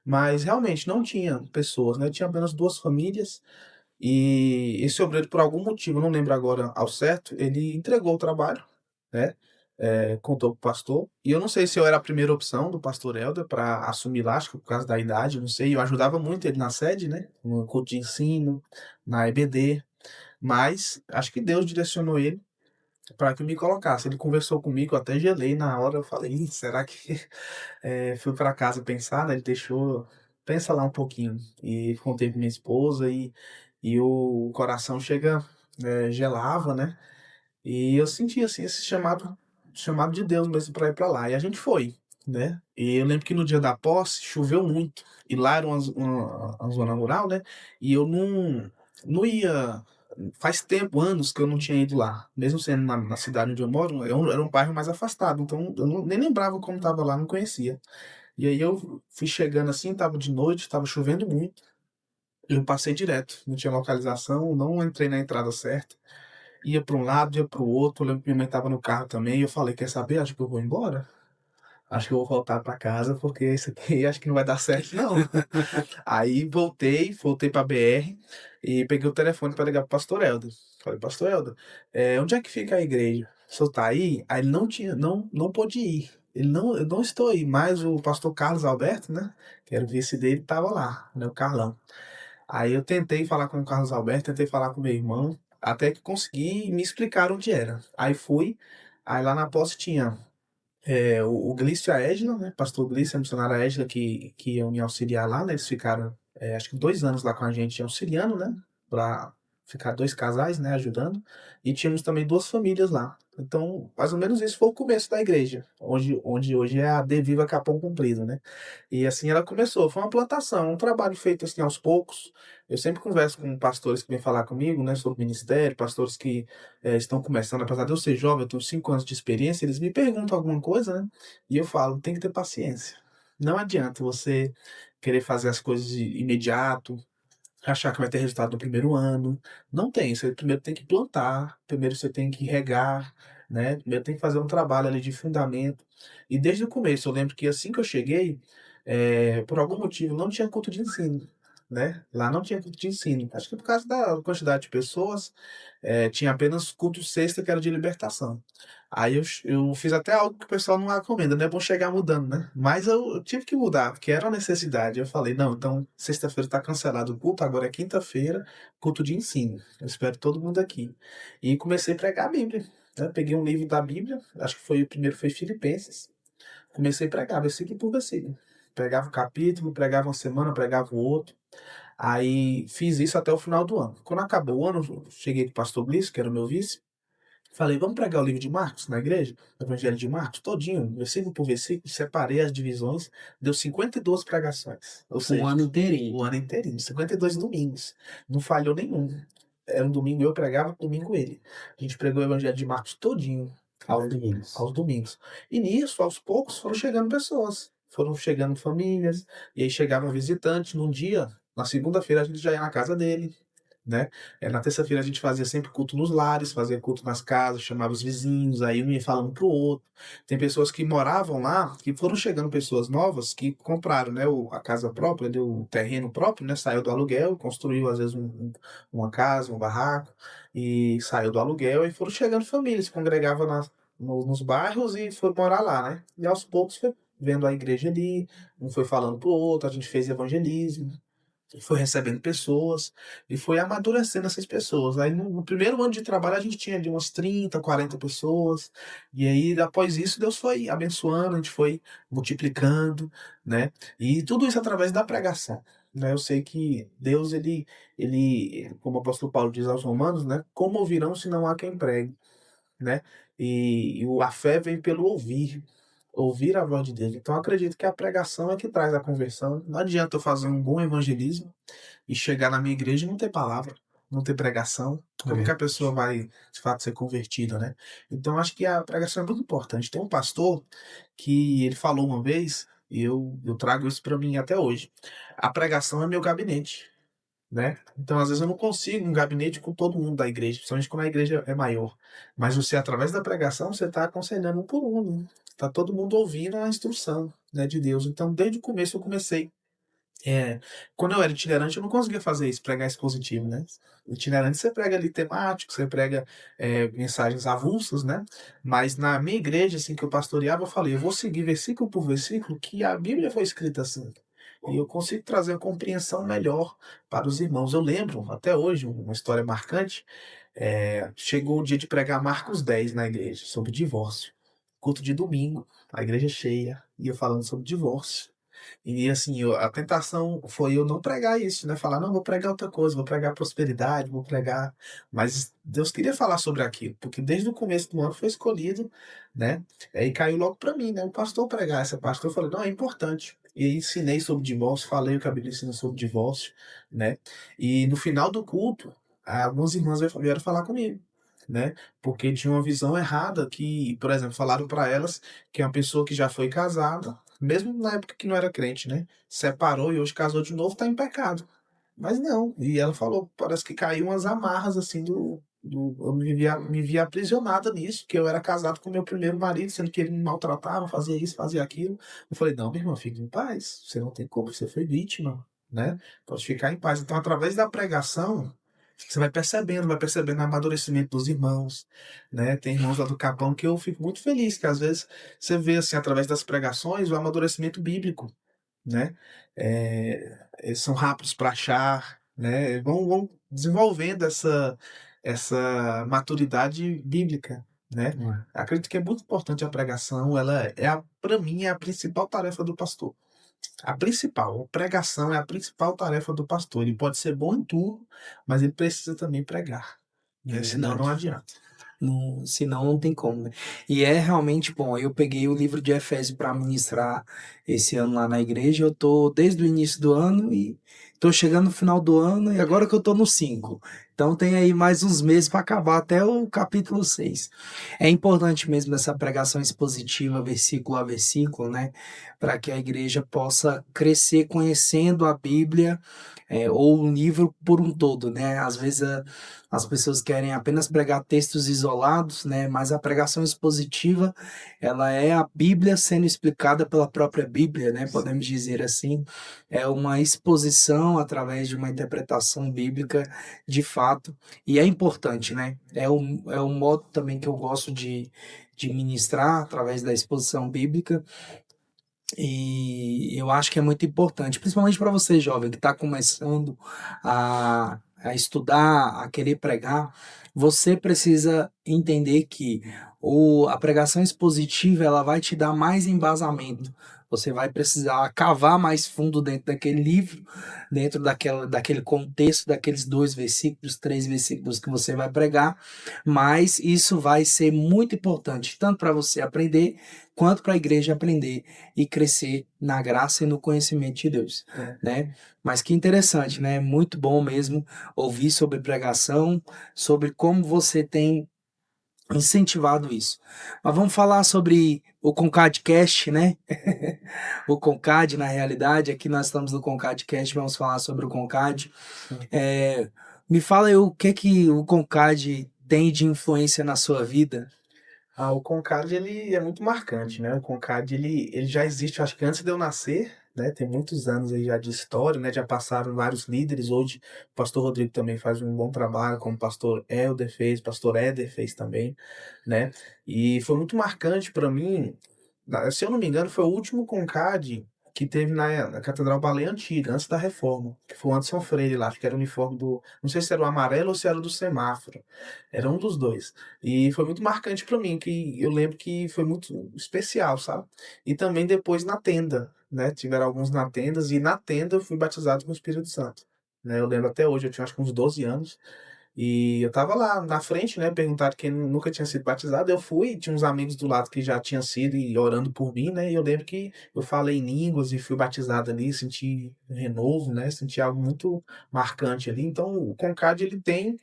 mas realmente não tinha pessoas, né? Tinha apenas duas famílias. E esse obreiro, por algum motivo, eu não lembro agora ao certo, ele entregou o trabalho, né? Contou pro pastor. E eu não sei se eu era a primeira opção do pastor Helder para assumir lá, acho que por causa da idade, não sei. Eu ajudava muito ele na sede, né? No culto de ensino, na EBD. Mas acho que Deus direcionou ele para que eu me colocasse. Ele conversou comigo, eu até gelei na hora. Eu falei, "Ih, será que fui para casa pensar, né? Ele deixou, pensa lá um pouquinho. E contei com minha esposa e o coração chega, gelava, né? E eu senti assim esse chamado de Deus mesmo para ir para lá. E a gente foi, né? E eu lembro que no dia da posse choveu muito. E lá era uma zona rural, né? E eu não ia. Faz tempo, anos que eu não tinha ido lá. Mesmo sendo na cidade onde eu moro, era um bairro mais afastado. Então eu nem lembrava como estava lá, não conhecia. E aí eu fui chegando assim, tava de noite, tava chovendo muito. Eu passei direto, não tinha localização, não entrei na entrada certa. Ia para um lado, ia para o outro. Eu lembro que minha mãe tava no carro também. E eu falei: Quer saber? Acho que eu vou embora. Acho que eu vou voltar para casa porque isso aqui acho que não vai dar certo, não. Aí voltei para BR e peguei o telefone para ligar pro pastor Helder. Falei: Pastor Helder, onde é que fica a igreja? O senhor tá aí? Aí ele não tinha, não pôde ir. Eu não estou aí, mas o pastor Carlos Alberto, né? Que era o vice dele, tava lá, né? O Carlão. Aí eu tentei falar com o Carlos Alberto, tentei falar com meu irmão, até que consegui me explicar onde era. Aí fui, aí lá na posse tinha o Glício e a Égila, né? Pastor Glício e a missionária Égila que iam me auxiliar lá, né? Eles ficaram, acho que 2 anos lá com a gente auxiliando, né? Pra ficar dois casais, né? Ajudando. E tínhamos também duas famílias lá. Então, mais ou menos isso foi o começo da igreja, onde hoje é a De Viva Capão Comprido, né? E assim ela começou. Foi uma plantação, um trabalho feito assim aos poucos. Eu sempre converso com pastores que vêm falar comigo, né? Sobre ministério, pastores que estão começando, apesar de eu ser jovem, eu tenho 5 anos de experiência, eles me perguntam alguma coisa, né? E eu falo, tem que ter paciência. Não adianta você querer fazer as coisas de imediato, achar que vai ter resultado no primeiro ano. Não tem. Você primeiro tem que plantar, primeiro você tem que regar, né? Primeiro tem que fazer um trabalho ali de fundamento. E desde o começo, eu lembro que assim que eu cheguei, por algum motivo, não tinha culto de ensino. Né? Lá não tinha culto de ensino. Acho que por causa da quantidade de pessoas, tinha apenas culto sexta, que era de libertação. Aí eu fiz até algo que o pessoal não recomenda, não é bom chegar mudando, né? Mas eu tive que mudar, porque era uma necessidade. Eu falei, não, então sexta-feira está cancelado o culto, agora é quinta-feira, culto de ensino. Eu espero todo mundo aqui. E comecei a pregar a Bíblia. Né? Peguei um livro da Bíblia, acho que foi o primeiro, foi Filipenses. Comecei a pregar, versículo por versículo. Pregava um capítulo, pregava uma semana, pregava o outro. Aí fiz isso até o final do ano. Quando acabou o ano, eu cheguei com o pastor Bliss, que era o meu vice. Falei, vamos pregar o livro de Marcos na igreja? O Evangelho de Marcos, todinho, versículo por versículo, separei as divisões, deu 52 pregações. Ou Um seja, ano inteirinho. o ano inteirinho, 52 domingos. Não falhou nenhum. Era um domingo eu pregava, domingo ele. A gente pregou o Evangelho de Marcos todinho. Aos domingos. Aos domingos. E nisso, aos poucos, foram chegando pessoas. Foram chegando famílias. E aí chegavam visitantes. Num dia, na segunda-feira, a gente já ia na casa dele, né? Na terça-feira a gente fazia sempre culto nos lares, fazia culto nas casas, chamava os vizinhos, aí um ia falando pro outro. Tem pessoas que moravam lá, que foram chegando pessoas novas que compraram, né, a casa própria, o terreno próprio, né, saiu do aluguel, construiu às vezes uma casa, um barraco, e saiu do aluguel e foram chegando famílias, se congregavam nos bairros e foram morar lá, né? E aos poucos foi vendo a igreja ali, um foi falando pro outro, a gente fez evangelismo. foi recebendo pessoas e foi amadurecendo essas pessoas. Aí no primeiro ano de trabalho a gente tinha ali umas 30, 40 pessoas, e aí após isso Deus foi abençoando, a gente foi multiplicando, né? E tudo isso através da pregação. Né? Eu sei que Deus, como o apóstolo Paulo diz aos Romanos, né? Como ouvirão se não há quem pregue, né? A fé vem pelo ouvir, ouvir a voz de Deus. Então eu acredito que a pregação é que traz a conversão. Não adianta eu fazer um bom evangelismo e chegar na minha igreja e não ter palavra, não ter pregação. Como que a pessoa vai, de fato, ser convertida, né? Então acho que a pregação é muito importante. Tem um pastor que ele falou uma vez, e eu trago isso para mim até hoje. A pregação é meu gabinete, né? Então, às vezes, eu não consigo um gabinete com todo mundo da igreja, principalmente quando a igreja é maior. Mas você, através da pregação, você está aconselhando um por um, né? Tá todo mundo ouvindo a instrução, né, de Deus. Então, desde o começo, eu comecei. Quando eu era itinerante, eu não conseguia fazer isso, pregar expositivo, né? Itinerante, você prega ali temático, você prega mensagens avulsas, né? Mas na minha igreja, assim, que eu pastoreava, eu falei, eu vou seguir versículo por versículo, que a Bíblia foi escrita assim. E eu consigo trazer uma compreensão melhor para os irmãos. Eu lembro, até hoje, uma história marcante. Chegou o dia de pregar Marcos 10 na igreja, sobre divórcio. Culto de domingo, a igreja cheia, e eu falando sobre divórcio. E assim, a tentação foi eu não pregar isso, né? Falar, não, vou pregar outra coisa, vou pregar prosperidade, vou pregar. Mas Deus queria falar sobre aquilo, porque desde o começo do ano foi escolhido, né? Aí caiu logo para mim, né? O pastor pregar essa parte. Eu falei, não, é importante. E aí ensinei sobre divórcio, falei o que a Bíblia ensina sobre divórcio, né? E no final do culto, algumas irmãs vieram falar comigo. Né? Porque tinha uma visão errada que, por exemplo, falaram para elas que é uma pessoa que já foi casada, mesmo na época que não era crente, né? Separou e hoje casou de novo, tá em pecado. Mas não. E ela falou, parece que caiu umas amarras assim eu me via aprisionada nisso, que eu era casado com meu primeiro marido, sendo que ele me maltratava, fazia isso, fazia aquilo. Eu falei, não, meu irmão, fique em paz. Você não tem como, você foi vítima, né? Pode ficar em paz. Então, através da pregação, você vai percebendo o amadurecimento dos irmãos, né? Tem irmãos lá do Capão que eu fico muito feliz, que às vezes você vê, assim, através das pregações, o amadurecimento bíblico, né? Eles são rápidos para achar, né? Vão desenvolvendo essa maturidade bíblica, né? Acredito que é muito importante a pregação, para mim, é a principal tarefa do pastor. A pregação é a principal tarefa do pastor. Ele pode ser bom em tudo, mas ele precisa também pregar, É né? Senão não verdade. adianta. Não, senão não tem como, né? E é realmente bom. Eu peguei o livro de Efésios para ministrar esse ano lá na igreja. Eu tô desde o início do ano e tô chegando no final do ano e agora que eu tô no 5. Então tem aí mais uns meses para acabar até o capítulo 6. É importante mesmo essa pregação expositiva, versículo a versículo, né? Para que a igreja possa crescer conhecendo a Bíblia, ou o livro por um todo, né? Às vezes as pessoas querem apenas pregar textos isolados, né? Mas a pregação expositiva, ela é a Bíblia sendo explicada pela própria Bíblia, né? Podemos dizer assim. É uma exposição através de uma interpretação bíblica, de fato. E é importante, né? É um modo também que eu gosto de ministrar através da exposição bíblica. E eu acho que é muito importante, principalmente para você, jovem, que está começando a estudar, a querer pregar, você precisa entender que a pregação expositiva ela vai te dar mais embasamento. Você vai precisar cavar mais fundo dentro daquele livro, dentro daquele contexto, daqueles 2 versículos, 3 versículos que você vai pregar, mas isso vai ser muito importante, tanto para você aprender, quanto para a igreja aprender e crescer na graça e no conhecimento de Deus, né? Mas que interessante, né? Muito bom mesmo ouvir sobre pregação, sobre como você tem incentivado isso. Mas vamos falar sobre o Concadcast, né? O Concad, na realidade, aqui nós estamos no Concadcast, vamos falar sobre o Concad. Me fala aí o que o Concad tem de influência na sua vida. O Concard, ele é muito marcante, né? O Concard, ele já existe, acho que antes de eu nascer, né? Tem muitos anos aí já de história, né? Já passaram vários líderes. Hoje, o pastor Rodrigo também faz um bom trabalho, como o pastor Helder fez, o pastor Éder fez também, né? E foi muito marcante para mim. Se eu não me engano, foi o último Concard que teve na Catedral Baleia Antiga, antes da reforma, que foi o Anderson Freire lá, acho que era o uniforme do, não sei se era o amarelo ou se era do semáforo, era um dos dois. E foi muito marcante para mim, que eu lembro que foi muito especial, sabe? E também depois na tenda, né? Tiveram alguns na tendas, e na tenda eu fui batizado com o Espírito Santo. Né? Eu lembro até hoje, eu tinha acho que uns 12 anos, e eu tava lá na frente, né? Perguntaram quem nunca tinha sido batizado. Eu fui, tinha uns amigos do lado que já tinham sido e orando por mim, né? E eu lembro que eu falei em línguas e fui batizado ali, senti renovo, né? Senti algo muito marcante ali. Então, o Concade, ele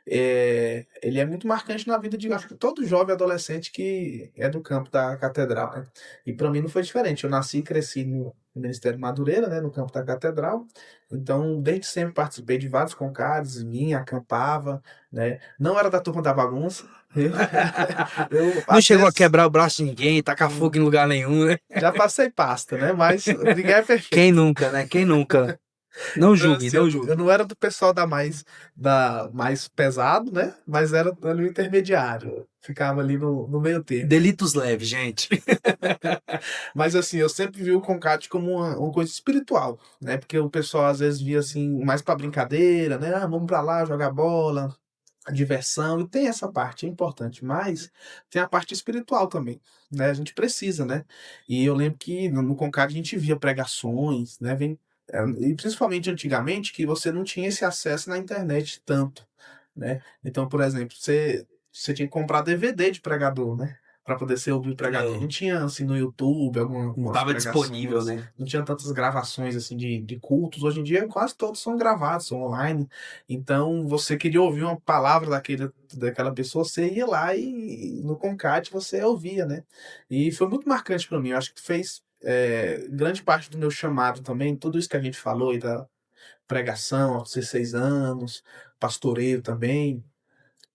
é muito marcante na vida de, acho que todo jovem adolescente que é do campo da catedral, né? E para mim não foi diferente. Eu nasci e cresci no Ministério Madureira, né? No campo da catedral. Então, desde sempre participei de vários concades, vinha, acampava, né? Não era da turma da bagunça. Eu Não às chegou a vezes, quebrar o braço de ninguém, tacar fogo em lugar nenhum, né? já passei pasta, né? Mas ninguém é Quem perfeito. nunca, né? Quem nunca? Não Então, julgue, assim, não eu julgue. não era do pessoal da mais pesado, né? Mas era ali o intermediário. Ficava ali no meio termo. Delitos leves, gente. Mas assim, eu sempre vi o Concate como uma coisa espiritual, né? Porque o pessoal às vezes via assim, mais pra brincadeira, né? Ah, vamos pra lá jogar bola, a diversão, e tem essa parte, é importante, mas tem a parte espiritual também, né? A gente precisa, né? E eu lembro que no Concade a gente via pregações, né? E principalmente antigamente, que você não tinha esse acesso na internet tanto, né? Então, por exemplo, você tinha que comprar DVD de pregador, né? Para poder ser ouvido pregador. Não É, tinha assim no YouTube não algumas estava disponível, pregações, né? não tinha tantas gravações assim de cultos. Hoje em dia quase todos são gravados, são online. Então, você queria ouvir uma palavra daquela pessoa, você ia lá e no Concate você ouvia, né? E foi muito marcante para mim. Eu acho que fez grande parte do meu chamado também, tudo isso que a gente falou aí da pregação aos 16 anos, pastoreio também.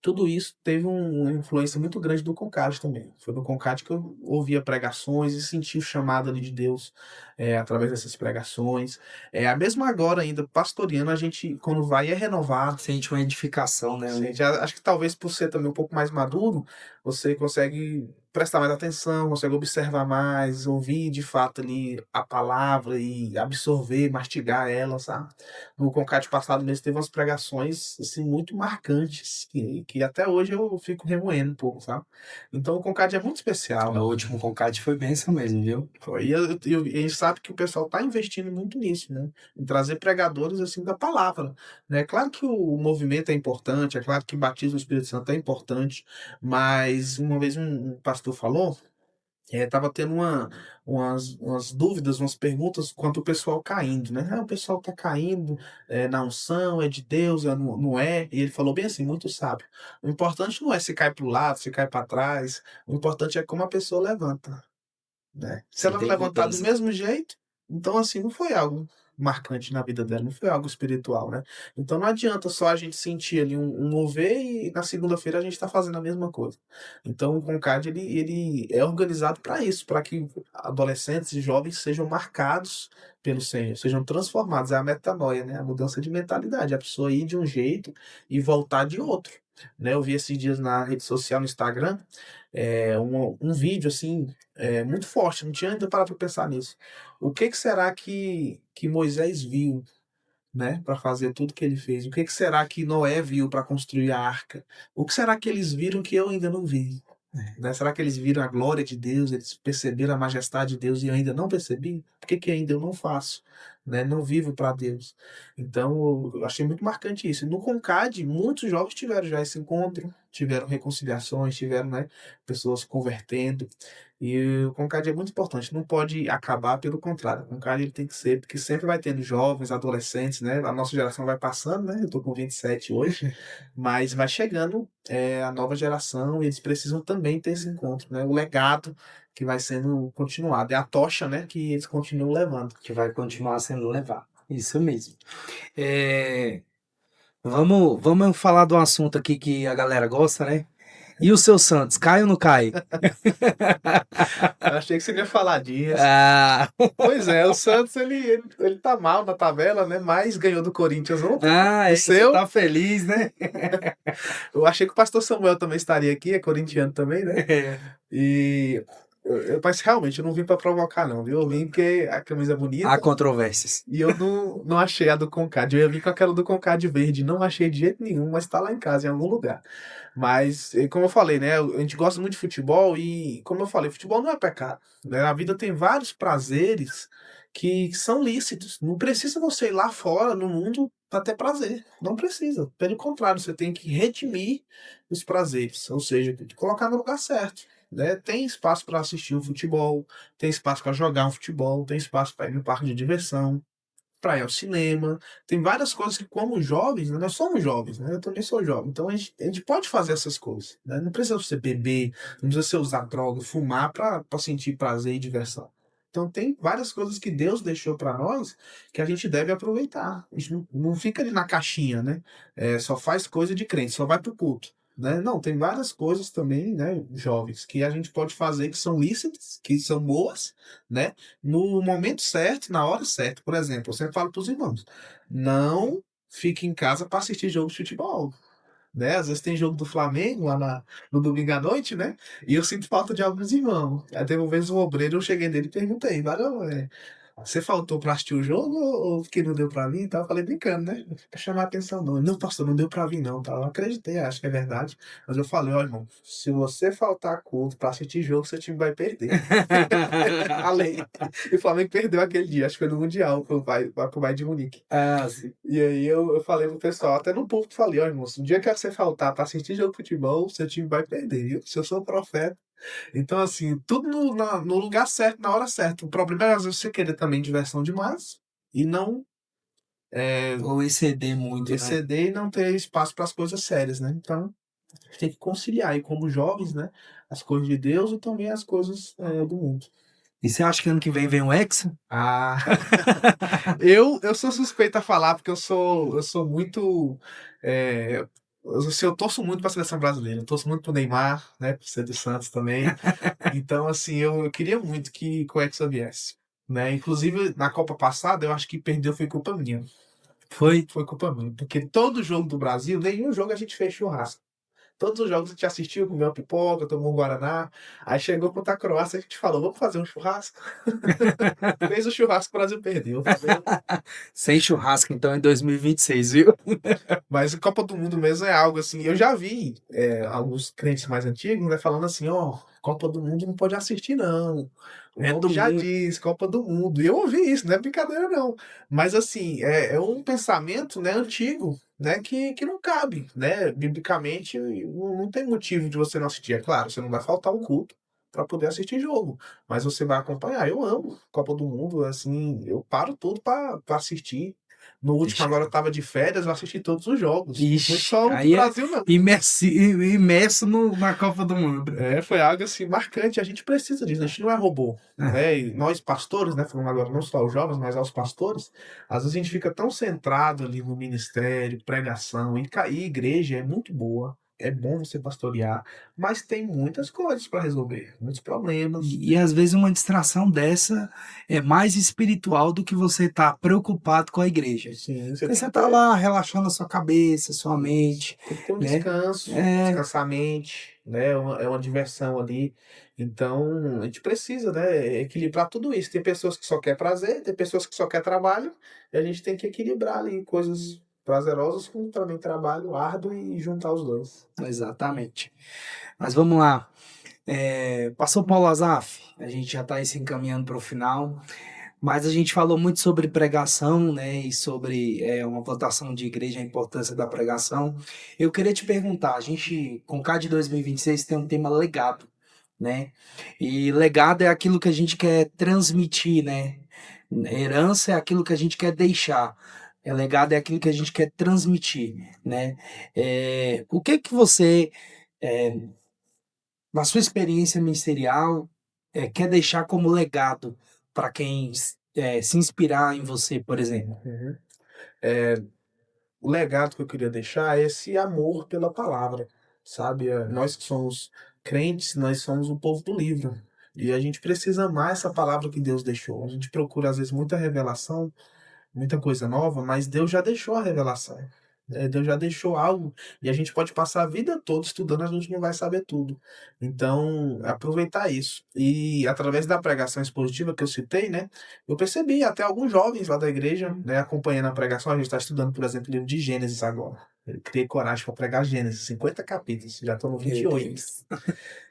Tudo isso teve uma influência muito grande do Concade também. Foi no Concade que eu ouvia pregações e senti o chamado ali de Deus através dessas pregações. Mesmo agora ainda, pastoreando, a gente, quando vai, é renovado. Sente uma edificação, né? Sim, já, acho que talvez por ser também um pouco mais maduro, você consegue prestar mais atenção, consegue observar mais, ouvir de fato ali a palavra e absorver, mastigar ela, sabe? No Concade passado mesmo teve umas pregações assim, muito marcantes, que até hoje eu fico remoendo um pouco, sabe? Então o Concade é muito especial. O último Concade foi bênção mesmo, viu? E a gente sabe que o pessoal está investindo muito nisso, né? Em trazer pregadores assim da palavra, né? Claro que o movimento é importante, é claro que o batismo no Espírito Santo é importante, mas uma vez um pastor falou, tava tendo umas dúvidas, umas perguntas quanto o pessoal caindo, né? O pessoal tá caindo na unção, é de Deus, não é? E ele falou bem assim, muito sábio. O importante não é se cai para o lado, se cai para trás, o importante é como a pessoa levanta, né? Se Se ela tem levantar do mudança. mesmo jeito, então assim, não foi algo marcante na vida dela, não foi algo espiritual, né? Então não adianta só a gente sentir ali um mover e na segunda-feira a gente está fazendo a mesma coisa. Então o Concard ele é organizado para isso, para que adolescentes e jovens sejam marcados pelo Senhor, sejam transformados. É a metanoia, né? A mudança de mentalidade, a pessoa ir de um jeito e voltar de outro. Né, eu vi esses dias na rede social, no Instagram, um vídeo assim muito forte, não tinha ainda parado para pensar nisso. O que será que Moisés viu, né, para fazer tudo que ele fez? O que será que Noé viu para construir a arca? O que será que eles viram que eu ainda não vi? Né? Será que eles viram a glória de Deus? Eles perceberam a majestade de Deus e eu ainda não percebi? Por que ainda eu não faço? Né? Não vivo para Deus. Então, eu achei muito marcante isso. No Concade, muitos jovens tiveram já esse encontro, tiveram reconciliações, tiveram, né, pessoas se convertendo. E o Concade é muito importante, não pode acabar, pelo contrário. O Concade ele tem que ser, porque sempre vai tendo jovens, adolescentes, né? A nossa geração vai passando, né? Eu tô com 27 hoje, mas vai chegando a nova geração e eles precisam também ter esse encontro, né? O legado que vai sendo continuado, é a tocha, né? Que eles continuam levando. Que vai continuar sendo levado. Isso mesmo. Vamos falar de um assunto aqui que a galera gosta, né? E o seu Santos, cai ou não cai? Eu achei que você ia falar disso. Ah, Pois é, o Santos ele tá mal na tabela, né? Mas ganhou do Corinthians ontem. O você seu, tá feliz, né? eu achei que o pastor Samuel também estaria aqui, é corintiano também, né? É. E Mas realmente, eu não vim pra provocar, não, viu? Eu vim porque a camisa é Há bonita controvérsias. e eu não achei a do Concade. Eu ia vir com aquela do Concade verde, não achei de jeito nenhum, mas tá lá em casa, em algum lugar. Mas, como eu falei, né? A gente gosta muito de futebol e, como eu falei, futebol não é pecado, né? A vida tem vários prazeres que são lícitos. Não precisa você ir lá fora no mundo para ter prazer. Não precisa. Pelo contrário, você tem que redimir os prazeres, ou seja, tem que colocar no lugar certo. Né? Tem espaço para assistir um futebol, tem espaço para jogar um futebol, tem espaço para ir no parque de diversão, para ir ao cinema. Tem várias coisas que, como jovens, né, nós somos jovens, né? Eu também sou jovem. Então a gente pode fazer essas coisas. Né? Não precisa você beber, não precisa você usar droga, fumar para sentir prazer e diversão. Então tem várias coisas que Deus deixou para nós que a gente deve aproveitar. A gente não fica ali na caixinha, né? Só faz coisa de crente, só vai pro culto. Né? Não, tem várias coisas também, né, jovens, que a gente pode fazer que são lícitas, que são boas, né? No momento certo, na hora certa. Por exemplo, eu sempre falo para os irmãos: não fique em casa para assistir jogo de futebol. Né? Às vezes tem jogo do Flamengo lá no domingo à noite, né? E eu sinto falta de alguns irmãos. Aí teve uma vez um obreiro, eu cheguei nele e perguntei: "Varão, você faltou para assistir o jogo ou que não deu para vir?" Então eu falei brincando, né? Pra chamar a atenção, não. Ele, não, pastor, não deu para vir, não. Tá? Eu acreditei, acho que é verdade. Mas eu falei: ó, irmão, se você faltar culto para assistir jogo, seu time vai perder. Falei. E o Flamengo perdeu aquele dia, acho que foi no Mundial, pro Bayern de Munique. Ah, sim. E aí eu falei pro pessoal, até no púlpito, falei: ó, irmão, se um dia que você faltar pra assistir jogo de futebol, seu time vai perder, viu? Se eu sou profeta. Então, assim, tudo no lugar certo, na hora certa. O problema é, às vezes, você querer também diversão demais e não Ou exceder muito, né? exceder e não ter espaço para as coisas sérias, né? Então, a gente tem que conciliar aí, como jovens, né? As coisas de Deus e também as coisas do mundo. E você acha que ano que vem o Hexa? Ah, eu sou suspeito a falar porque eu sou muito. Eu torço muito para a seleção brasileira, eu torço muito pro Neymar, né? Por ser do Santos também. Então, assim, eu queria muito que o Hexa viesse. Né? Inclusive, na Copa passada, eu acho que perdeu foi culpa minha. Foi? Foi culpa minha. Porque todo jogo do Brasil, nenhum jogo a gente fez churrasco. Todos os jogos a gente assistiu, comeu uma pipoca, tomou um Guaraná. Aí chegou contra a Croácia, a gente falou: vamos fazer um churrasco? Fez o churrasco, o Brasil perdeu. Sem churrasco, então, em 2026, viu? Mas a Copa do Mundo mesmo é algo assim. Eu já vi alguns crentes mais antigos, né, falando assim: ó, Copa do Mundo não pode assistir, não. O É nome do já mundo. diz, Copa do Mundo. E eu ouvi isso, não é brincadeira, não. Mas assim, é um pensamento, né, antigo, né, que não cabe, né? Biblicamente, não tem motivo de você não assistir. É claro, você não vai faltar o culto para poder assistir jogo, mas você vai acompanhar. Eu amo Copa do Mundo, assim, eu paro tudo para assistir. No último, Ixi, agora eu tava de férias, eu assisti todos os jogos. Não foi ixi, só o do aí é Brasil, não. imerso na Copa do Mundo. Foi algo assim marcante. A gente precisa disso, a gente não é robô. Ah, Né? E nós, pastores, né? Falando agora não só aos jovens, mas aos pastores, às vezes a gente fica tão centrado ali no ministério, pregação, e cair igreja é muito boa. É bom você pastorear, mas tem muitas coisas para resolver, muitos problemas. e às vezes uma distração dessa é mais espiritual do que você estar preocupado com a igreja. Sim, você Porque tem você que tá ter, lá relaxando a sua cabeça, sua mente, tem que ter um né? descanso, É, descansar a mente, né? É uma diversão ali. Então, a gente precisa, né, equilibrar tudo isso. Tem pessoas que só quer prazer, tem pessoas que só quer trabalho, e a gente tem que equilibrar ali coisas prazerosas com também trabalho árduo e juntar os dois. exatamente. Mas vamos lá. Passou Paulo Azaf, a gente já está se encaminhando para o final, mas a gente falou muito sobre pregação, né, e sobre uma votação de igreja, a importância da pregação. Eu queria te perguntar, a gente, com o CAD 2026, tem um tema legado, né? E legado é aquilo que a gente quer transmitir, né? Herança é aquilo que a gente quer deixar. Legado é aquilo que a gente quer transmitir, né? O que que você é, na sua experiência ministerial, quer deixar como legado para quem se inspirar em você, por exemplo? Uhum. É, o legado que eu queria deixar é esse amor pela palavra, sabe? Nós que somos crentes, nós somos o povo do livro. E a gente precisa amar essa palavra que Deus deixou. A gente procura, às vezes, muita revelação, muita coisa nova, mas Deus já deixou a revelação. Deus já deixou algo e a gente pode passar a vida toda estudando, a gente não vai saber tudo. Então, aproveitar isso. E através da pregação expositiva que eu citei, né, eu percebi até alguns jovens lá da igreja, né, acompanhando a pregação. A gente está estudando, por exemplo, o livro de Gênesis agora. Eu criei coragem para pregar Gênesis, 50 capítulos, já estou no Meu 28. Deus.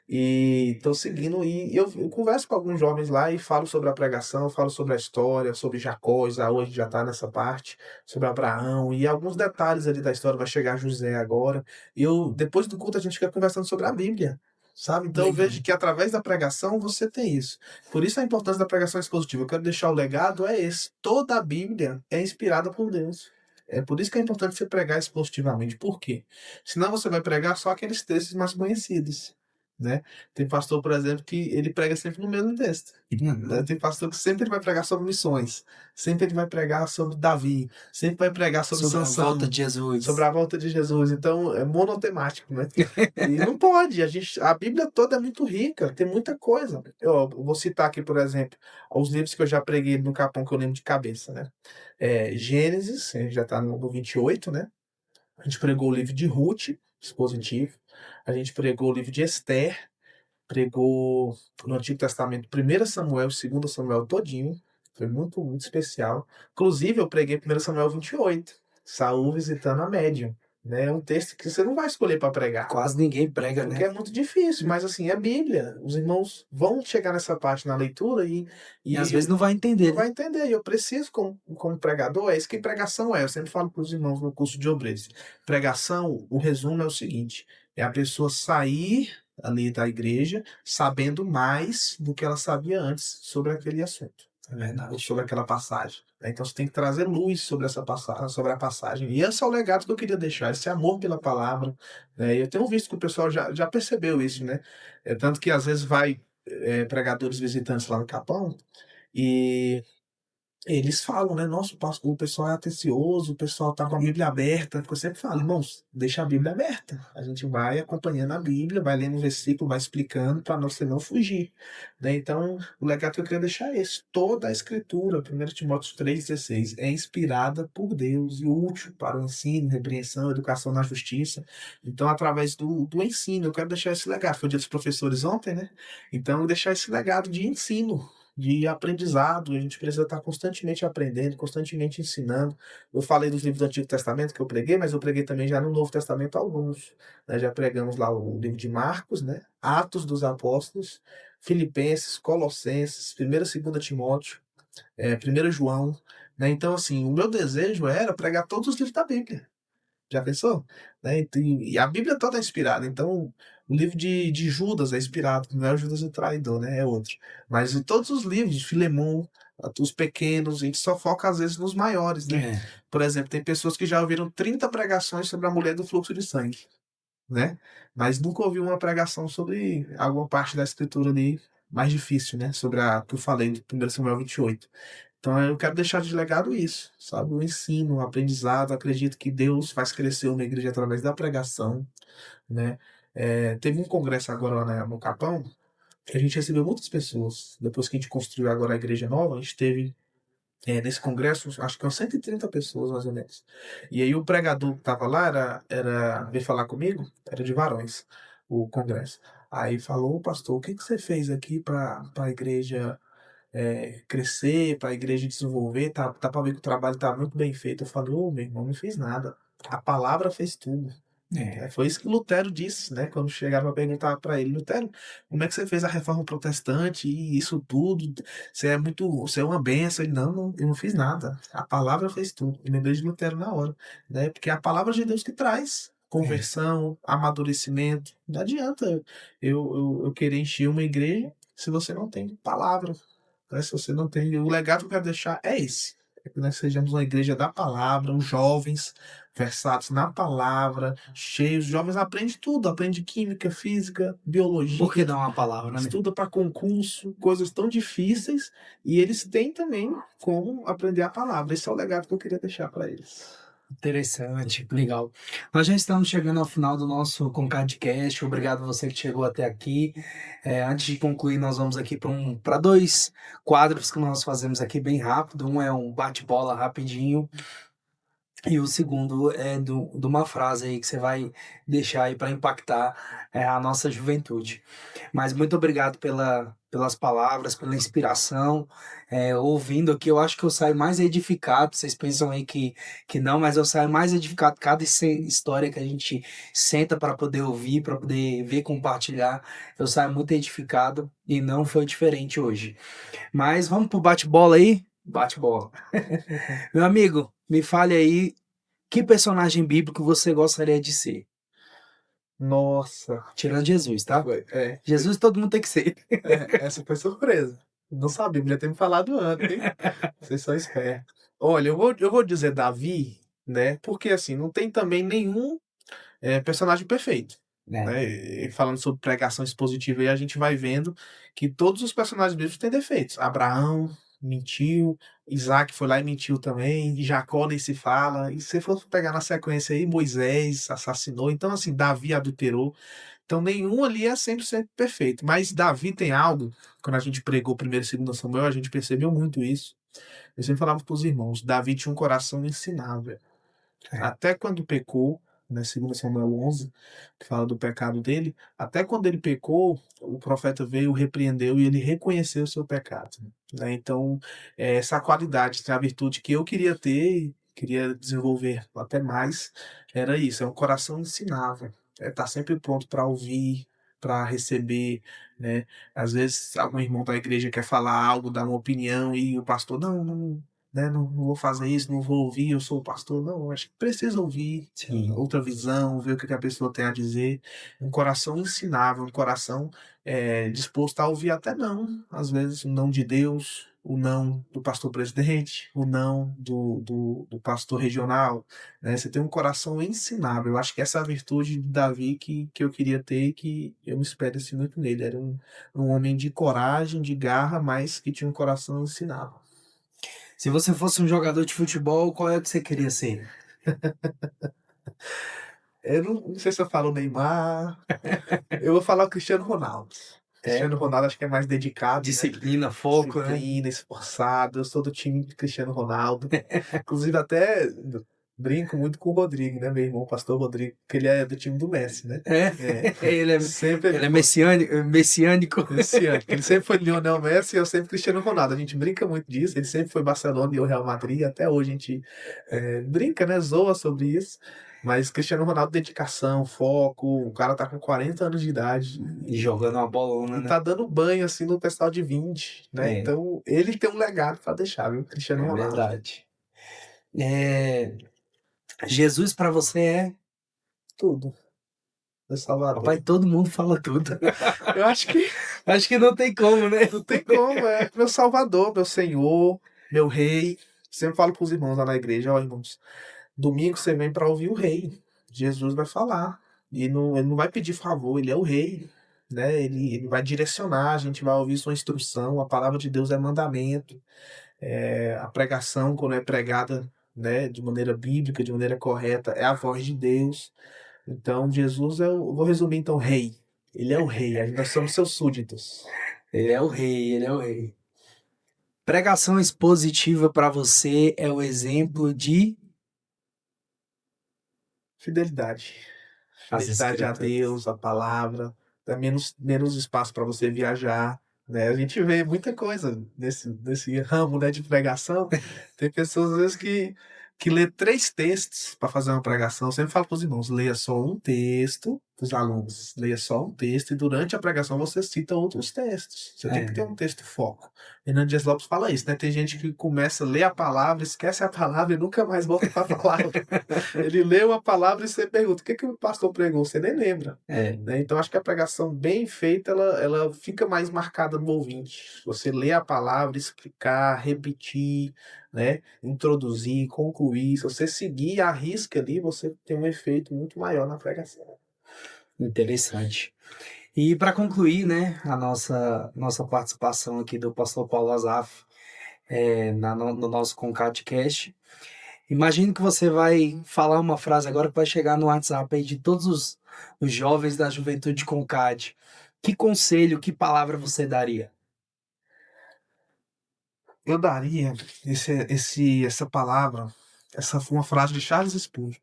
E estou seguindo, e eu converso com alguns jovens lá e falo sobre a pregação, falo sobre a história, sobre Jacó, Esaú, a gente já está nessa parte, sobre Abraão, e alguns detalhes ali da história, vai chegar José agora. E depois do culto a gente fica conversando sobre a Bíblia, sabe? Então eu Legal. vejo que através da pregação você tem isso. Por isso a importância da pregação expositiva. Eu quero deixar o legado é esse. Toda a Bíblia é inspirada por Deus. É por isso que é importante você pregar expositivamente. Por quê? Senão você vai pregar só aqueles textos mais conhecidos, né? Tem pastor, por exemplo, que ele prega sempre no mesmo texto. Né? Tem pastor que sempre vai pregar sobre missões, sempre ele vai pregar sobre Davi, sempre vai pregar sobre Sobre a Sansão, volta de Jesus. sobre a volta de Jesus. Então é monotemático, né? E não pode. A Bíblia toda é muito rica, tem muita coisa. Eu vou citar aqui, por exemplo, os livros que eu já preguei no Capão que eu lembro de cabeça, né? Gênesis, a gente já está no 28, né? A gente pregou o livro de Ruth, expositivo. A gente pregou o livro de Esther, pregou no Antigo Testamento 1 Samuel e 2 Samuel todinho. Foi muito, muito especial. Inclusive, eu preguei 1 Samuel 28, Saul visitando a médium. Né? É um texto que você não vai escolher para pregar. Quase ninguém prega, Porque né? é muito difícil, mas assim, é Bíblia. Os irmãos vão chegar nessa parte na leitura E às e vezes não vai entender, não né? vai entender. E eu preciso, como pregador, é isso que pregação é. Eu sempre falo para os irmãos no curso de obreiros. Pregação, o resumo é o seguinte: é a pessoa sair ali da igreja sabendo mais do que ela sabia antes sobre aquele assunto, É verdade. sobre aquela passagem. Então você tem que trazer luz sobre essa passagem, sobre a passagem. E esse é o legado que eu queria deixar, esse amor pela palavra. Né? Eu tenho visto que o pessoal já percebeu isso, né? Tanto que às vezes vai pregadores visitantes lá no Capão e eles falam, né? Nossa, o pessoal é atencioso, o pessoal tá com a Bíblia aberta. Eu sempre falo, irmãos, deixa a Bíblia aberta. A gente vai acompanhando a Bíblia, vai lendo um versículo, vai explicando para você não fugir. Né? Então, o legado que eu queria deixar é esse. Toda a Escritura, 1 Timóteo 3,16, é inspirada por Deus e útil para o ensino, repreensão, educação na justiça. Então, através do ensino, eu quero deixar esse legado. Foi o dia dos professores ontem, né? Então, deixar esse legado de ensino, de aprendizado. A gente precisa estar constantemente aprendendo, constantemente ensinando. Eu falei dos livros do Antigo Testamento que eu preguei, mas eu preguei também já no Novo Testamento alguns. Né? Já pregamos lá o livro de Marcos, né? Atos dos Apóstolos, Filipenses, Colossenses, 1ª e 2ª Timóteo, 1 João. Né? Então, assim, o meu desejo era pregar todos os livros da Bíblia. Já pensou? Né? E a Bíblia toda é inspirada. Então, o livro de Judas é inspirado. Não é o Judas o traidor, né? É outro. Mas em todos os livros, de Filemão, os pequenos, a gente só foca às vezes nos maiores, né? É. Por exemplo, tem pessoas que já ouviram 30 pregações sobre a mulher do fluxo de sangue, né? Mas nunca ouviu uma pregação sobre alguma parte da escritura ali mais difícil, né? Sobre a que eu falei, de 1 Samuel 28. Então eu quero deixar de legado isso, sabe? O ensino, o aprendizado. Acredito que Deus faz crescer uma igreja através da pregação, né? Teve um congresso agora lá no Capão, que a gente recebeu muitas pessoas. Depois que a gente construiu agora a igreja nova, a gente teve nesse congresso, acho que umas 130 pessoas, mais ou menos. E aí o pregador que estava lá veio falar comigo, era de varões, o congresso. Aí falou, pastor, o que você fez aqui para a igreja crescer, para a igreja desenvolver? Tá para ver que o trabalho tá muito bem feito. Eu falei, ô, meu irmão, não fiz nada. A palavra fez tudo. Foi isso que Lutero disse, né? Quando chegaram a perguntar para ele, Lutero, como é que você fez a reforma protestante e isso tudo? Você é uma benção. Ele, não, eu não fiz nada. A palavra fez tudo. Eu lembrei de Lutero na hora, né? Porque é a palavra de Deus que traz conversão, amadurecimento. Não adianta eu querer encher uma igreja se você não tem palavra, né? Se você não tem, o legado que eu quero deixar é esse. É que nós sejamos uma igreja da palavra, os jovens versados na palavra, cheios. Os jovens aprendem tudo, aprendem química, física, biologia, Por que dar uma palavra, né? estuda para concurso, coisas tão difíceis, e eles têm também como aprender a palavra. Esse é o legado que eu queria deixar para eles. Interessante, legal. Nós já estamos chegando ao final do nosso Concadcast. Obrigado a você que chegou até aqui. Antes de concluir, nós vamos aqui para dois quadros que nós fazemos aqui bem rápido. Um é um bate-bola rapidinho. E o segundo é de uma frase aí que você vai deixar aí para impactar a nossa juventude. Mas muito obrigado pelas palavras, pela inspiração. Ouvindo aqui, eu acho que eu saio mais edificado. Vocês pensam aí que não, mas eu saio mais edificado. Cada história que a gente senta para poder ouvir, para poder ver, compartilhar, eu saio muito edificado e não foi diferente hoje. Mas vamos pro bate-bola aí? Bate-bola. Meu amigo, me fale aí que personagem bíblico você gostaria de ser? Nossa, Tirando Jesus, tá? foi, Jesus todo mundo tem que ser. essa foi surpresa. Não sabia, podia ter me falado antes, hein? Vocês são espertos. Olha, eu vou dizer Davi, né? Porque assim, não tem também nenhum personagem perfeito. É, Né? E falando sobre pregação expositiva, aí a gente vai vendo que todos os personagens bíblicos têm defeitos. Abraão mentiu, Isaac foi lá e mentiu também, e Jacó nem se fala. E se for pegar na sequência aí, Moisés assassinou. Então, assim, Davi adulterou. Então, nenhum ali é 100% perfeito. Mas Davi tem algo, quando a gente pregou primeiro e 2 Samuel, a gente percebeu muito isso. Eu sempre falava para os irmãos, Davi tinha um coração ensinável. é. Até quando pecou, né, 2 Samuel 11, que fala do pecado dele, até quando ele pecou, o profeta veio, o repreendeu e ele reconheceu o seu pecado. Né? Então, essa qualidade, essa virtude que eu queria ter, queria desenvolver até mais, era isso, é um coração ensinável. Tá sempre pronto para ouvir, para receber, né? Às vezes algum irmão da igreja quer falar algo, dar uma opinião e o pastor, não, não, né? Não vou fazer isso, não vou ouvir, eu sou o pastor. Não, acho que precisa ouvir Sim. outra visão, ver o que a pessoa tem a dizer. Um coração ensinável, um coração disposto a ouvir até não. Às vezes, o não de Deus, o não do pastor presidente, o não do pastor regional. Né? Você tem um coração ensinável. Eu acho que essa é a virtude de Davi que eu queria ter e que eu me espero assim, muito nele. Era um homem de coragem, de garra, mas que tinha um coração ensinável. Se você fosse um jogador de futebol, qual é que você queria ser? Eu não sei se eu falo Neymar. Eu vou falar o Cristiano Ronaldo. É? Cristiano Ronaldo acho que é mais dedicado, né? Disciplina, foco, né? Disciplina, esforçado. Eu sou do time de Cristiano Ronaldo. Inclusive, até brinco muito com o Rodrigo, né? Meu irmão, o pastor Rodrigo, que ele é do time do Messi, né? É? É. Ele é, Sempre ele ele é foi messiânico. esse ano. Ele sempre foi Lionel Messi e eu sempre Cristiano Ronaldo. A gente brinca muito disso. Ele sempre foi Barcelona e eu Real Madrid. Até hoje a gente brinca, né? Zoa sobre isso. Mas Cristiano Ronaldo, dedicação, foco. O cara tá com 40 anos de idade E jogando uma bolona, e né? tá dando banho assim no pessoal de 20, né? É, Então ele tem um legado pra deixar, viu? Cristiano é Ronaldo. verdade. É, Jesus pra você é. Tudo. Meu Papai, Salvador. todo mundo fala tudo. Eu acho que Acho que não tem como, né? não tem como, é meu Salvador, meu Senhor, meu Rei. Sempre falo pros irmãos lá na igreja, ó, irmãos, domingo você vem pra ouvir o Rei. Jesus vai falar. E não, ele não vai pedir favor, ele é o Rei. Né? Ele vai direcionar, a gente vai ouvir sua instrução, a palavra de Deus é mandamento. A pregação, quando é pregada, né, de maneira bíblica, de maneira correta, é a voz de Deus. Então, Jesus vou resumir então, rei. Ele é o rei, nós somos seus súditos. Ele é o rei, ele é o rei. Pregação expositiva para você é o exemplo de Fidelidade. as Fidelidade a escrituras. Deus, a palavra, dá menos espaço para você viajar. Né? A gente vê muita coisa nesse ramo, né, de pregação. Tem pessoas, às vezes, que lê 3 textos para fazer uma pregação. Eu sempre falo para os irmãos, leia só um texto, para os alunos, leia só um texto, e durante a pregação você cita outros textos. Você tem que ter É, um texto foco. Hernando Dias Lopes fala isso, né? Tem gente que começa a ler a palavra, esquece a palavra e nunca mais volta para a palavra. Ele leu a palavra e você pergunta, o que que o pastor pregou? Você nem lembra. é, Né? Então, acho que a pregação bem feita, ela fica mais marcada no ouvinte. Você lê a palavra, explicar, repetir, né? Introduzir, concluir. Se você seguir a risca ali, você tem um efeito muito maior na pregação. interessante. E para concluir, né, a nossa participação aqui do pastor Paulo Azaf no nosso Concatcast, imagine que você vai falar uma frase agora que vai chegar no WhatsApp aí de todos os jovens da Juventude Concad. Que conselho, que palavra você daria? Eu daria essa palavra. Essa foi uma frase de Charles Spurgeon.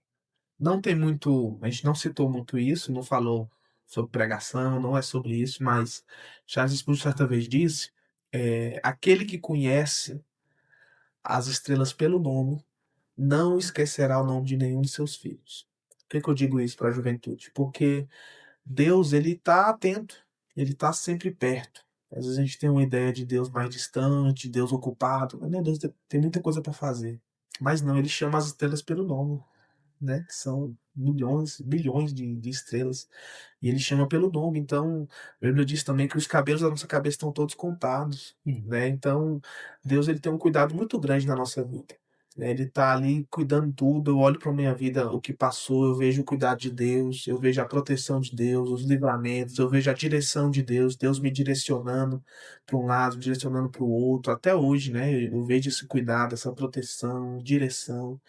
Não tem muito, a gente não citou muito isso, não falou sobre pregação, não é sobre isso, mas Charles Spurgeon certa vez disse, aquele que conhece as estrelas pelo nome, não esquecerá o nome de nenhum de seus filhos. Por que eu digo isso para a juventude? Porque Deus, ele está atento, ele está sempre perto. Às vezes a gente tem uma ideia de Deus mais distante, Deus ocupado, mas né, Deus tem muita coisa para fazer. Mas não, ele chama as estrelas pelo nome, né? Que são milhões, bilhões de estrelas. E ele chama pelo nome. Então, a Bíblia diz também que os cabelos da nossa cabeça estão todos contados, né? Então, Deus ele tem um cuidado muito grande na nossa vida, né? Ele tá ali cuidando de tudo. Eu olho para minha vida, o que passou, eu vejo o cuidado de Deus, eu vejo a proteção de Deus, os livramentos, eu vejo a direção de Deus, Deus me direcionando para um lado, direcionando para o outro. Até hoje, né? Eu vejo esse cuidado, essa proteção, direção.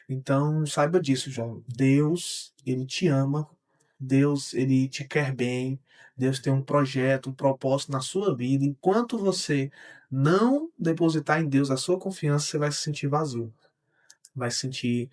Então, saiba disso, João. Deus, ele te ama. Deus, ele te quer bem. Deus tem um projeto, um propósito na sua vida. Enquanto você não depositar em Deus a sua confiança, você vai se sentir vazio, vai se sentir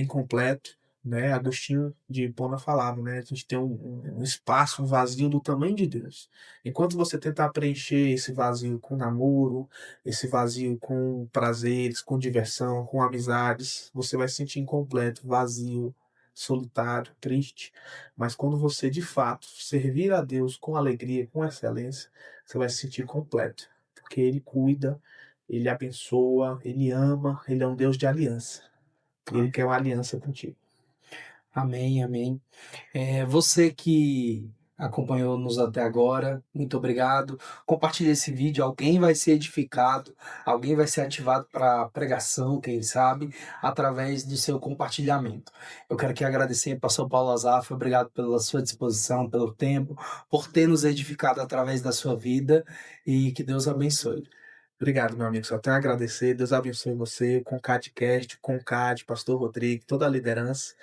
incompleto, né? Agostinho de Hipona falava, né? A gente tem um espaço, um vazio do tamanho de Deus. Enquanto você tentar preencher esse vazio com namoro, esse vazio com prazeres, com diversão, com amizades, você vai se sentir incompleto, vazio, solitário, triste. Mas quando você de fato servir a Deus com alegria, com excelência, você vai se sentir completo, porque Ele cuida, Ele abençoa, Ele ama, Ele é um Deus de aliança. E Ele quer uma aliança contigo. Amém, amém. Você que acompanhou-nos até agora, muito obrigado. Compartilhe esse vídeo, alguém vai ser edificado, alguém vai ser ativado para pregação, quem sabe, através do seu compartilhamento. Eu quero aqui agradecer, pastor Paulo Azaf, obrigado pela sua disposição, pelo tempo, por ter nos edificado através da sua vida e que Deus abençoe. Obrigado, meu amigo. Só tenho a agradecer. Deus abençoe você, Concadcast, Concad, Pastor Rodrigo, toda a liderança.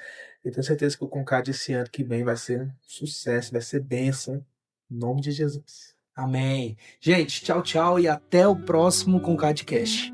E tenho certeza que o Concad esse ano que vem vai ser um sucesso, vai ser bênção. Em nome de Jesus. Amém. Gente, tchau, tchau e até o próximo Concadcast.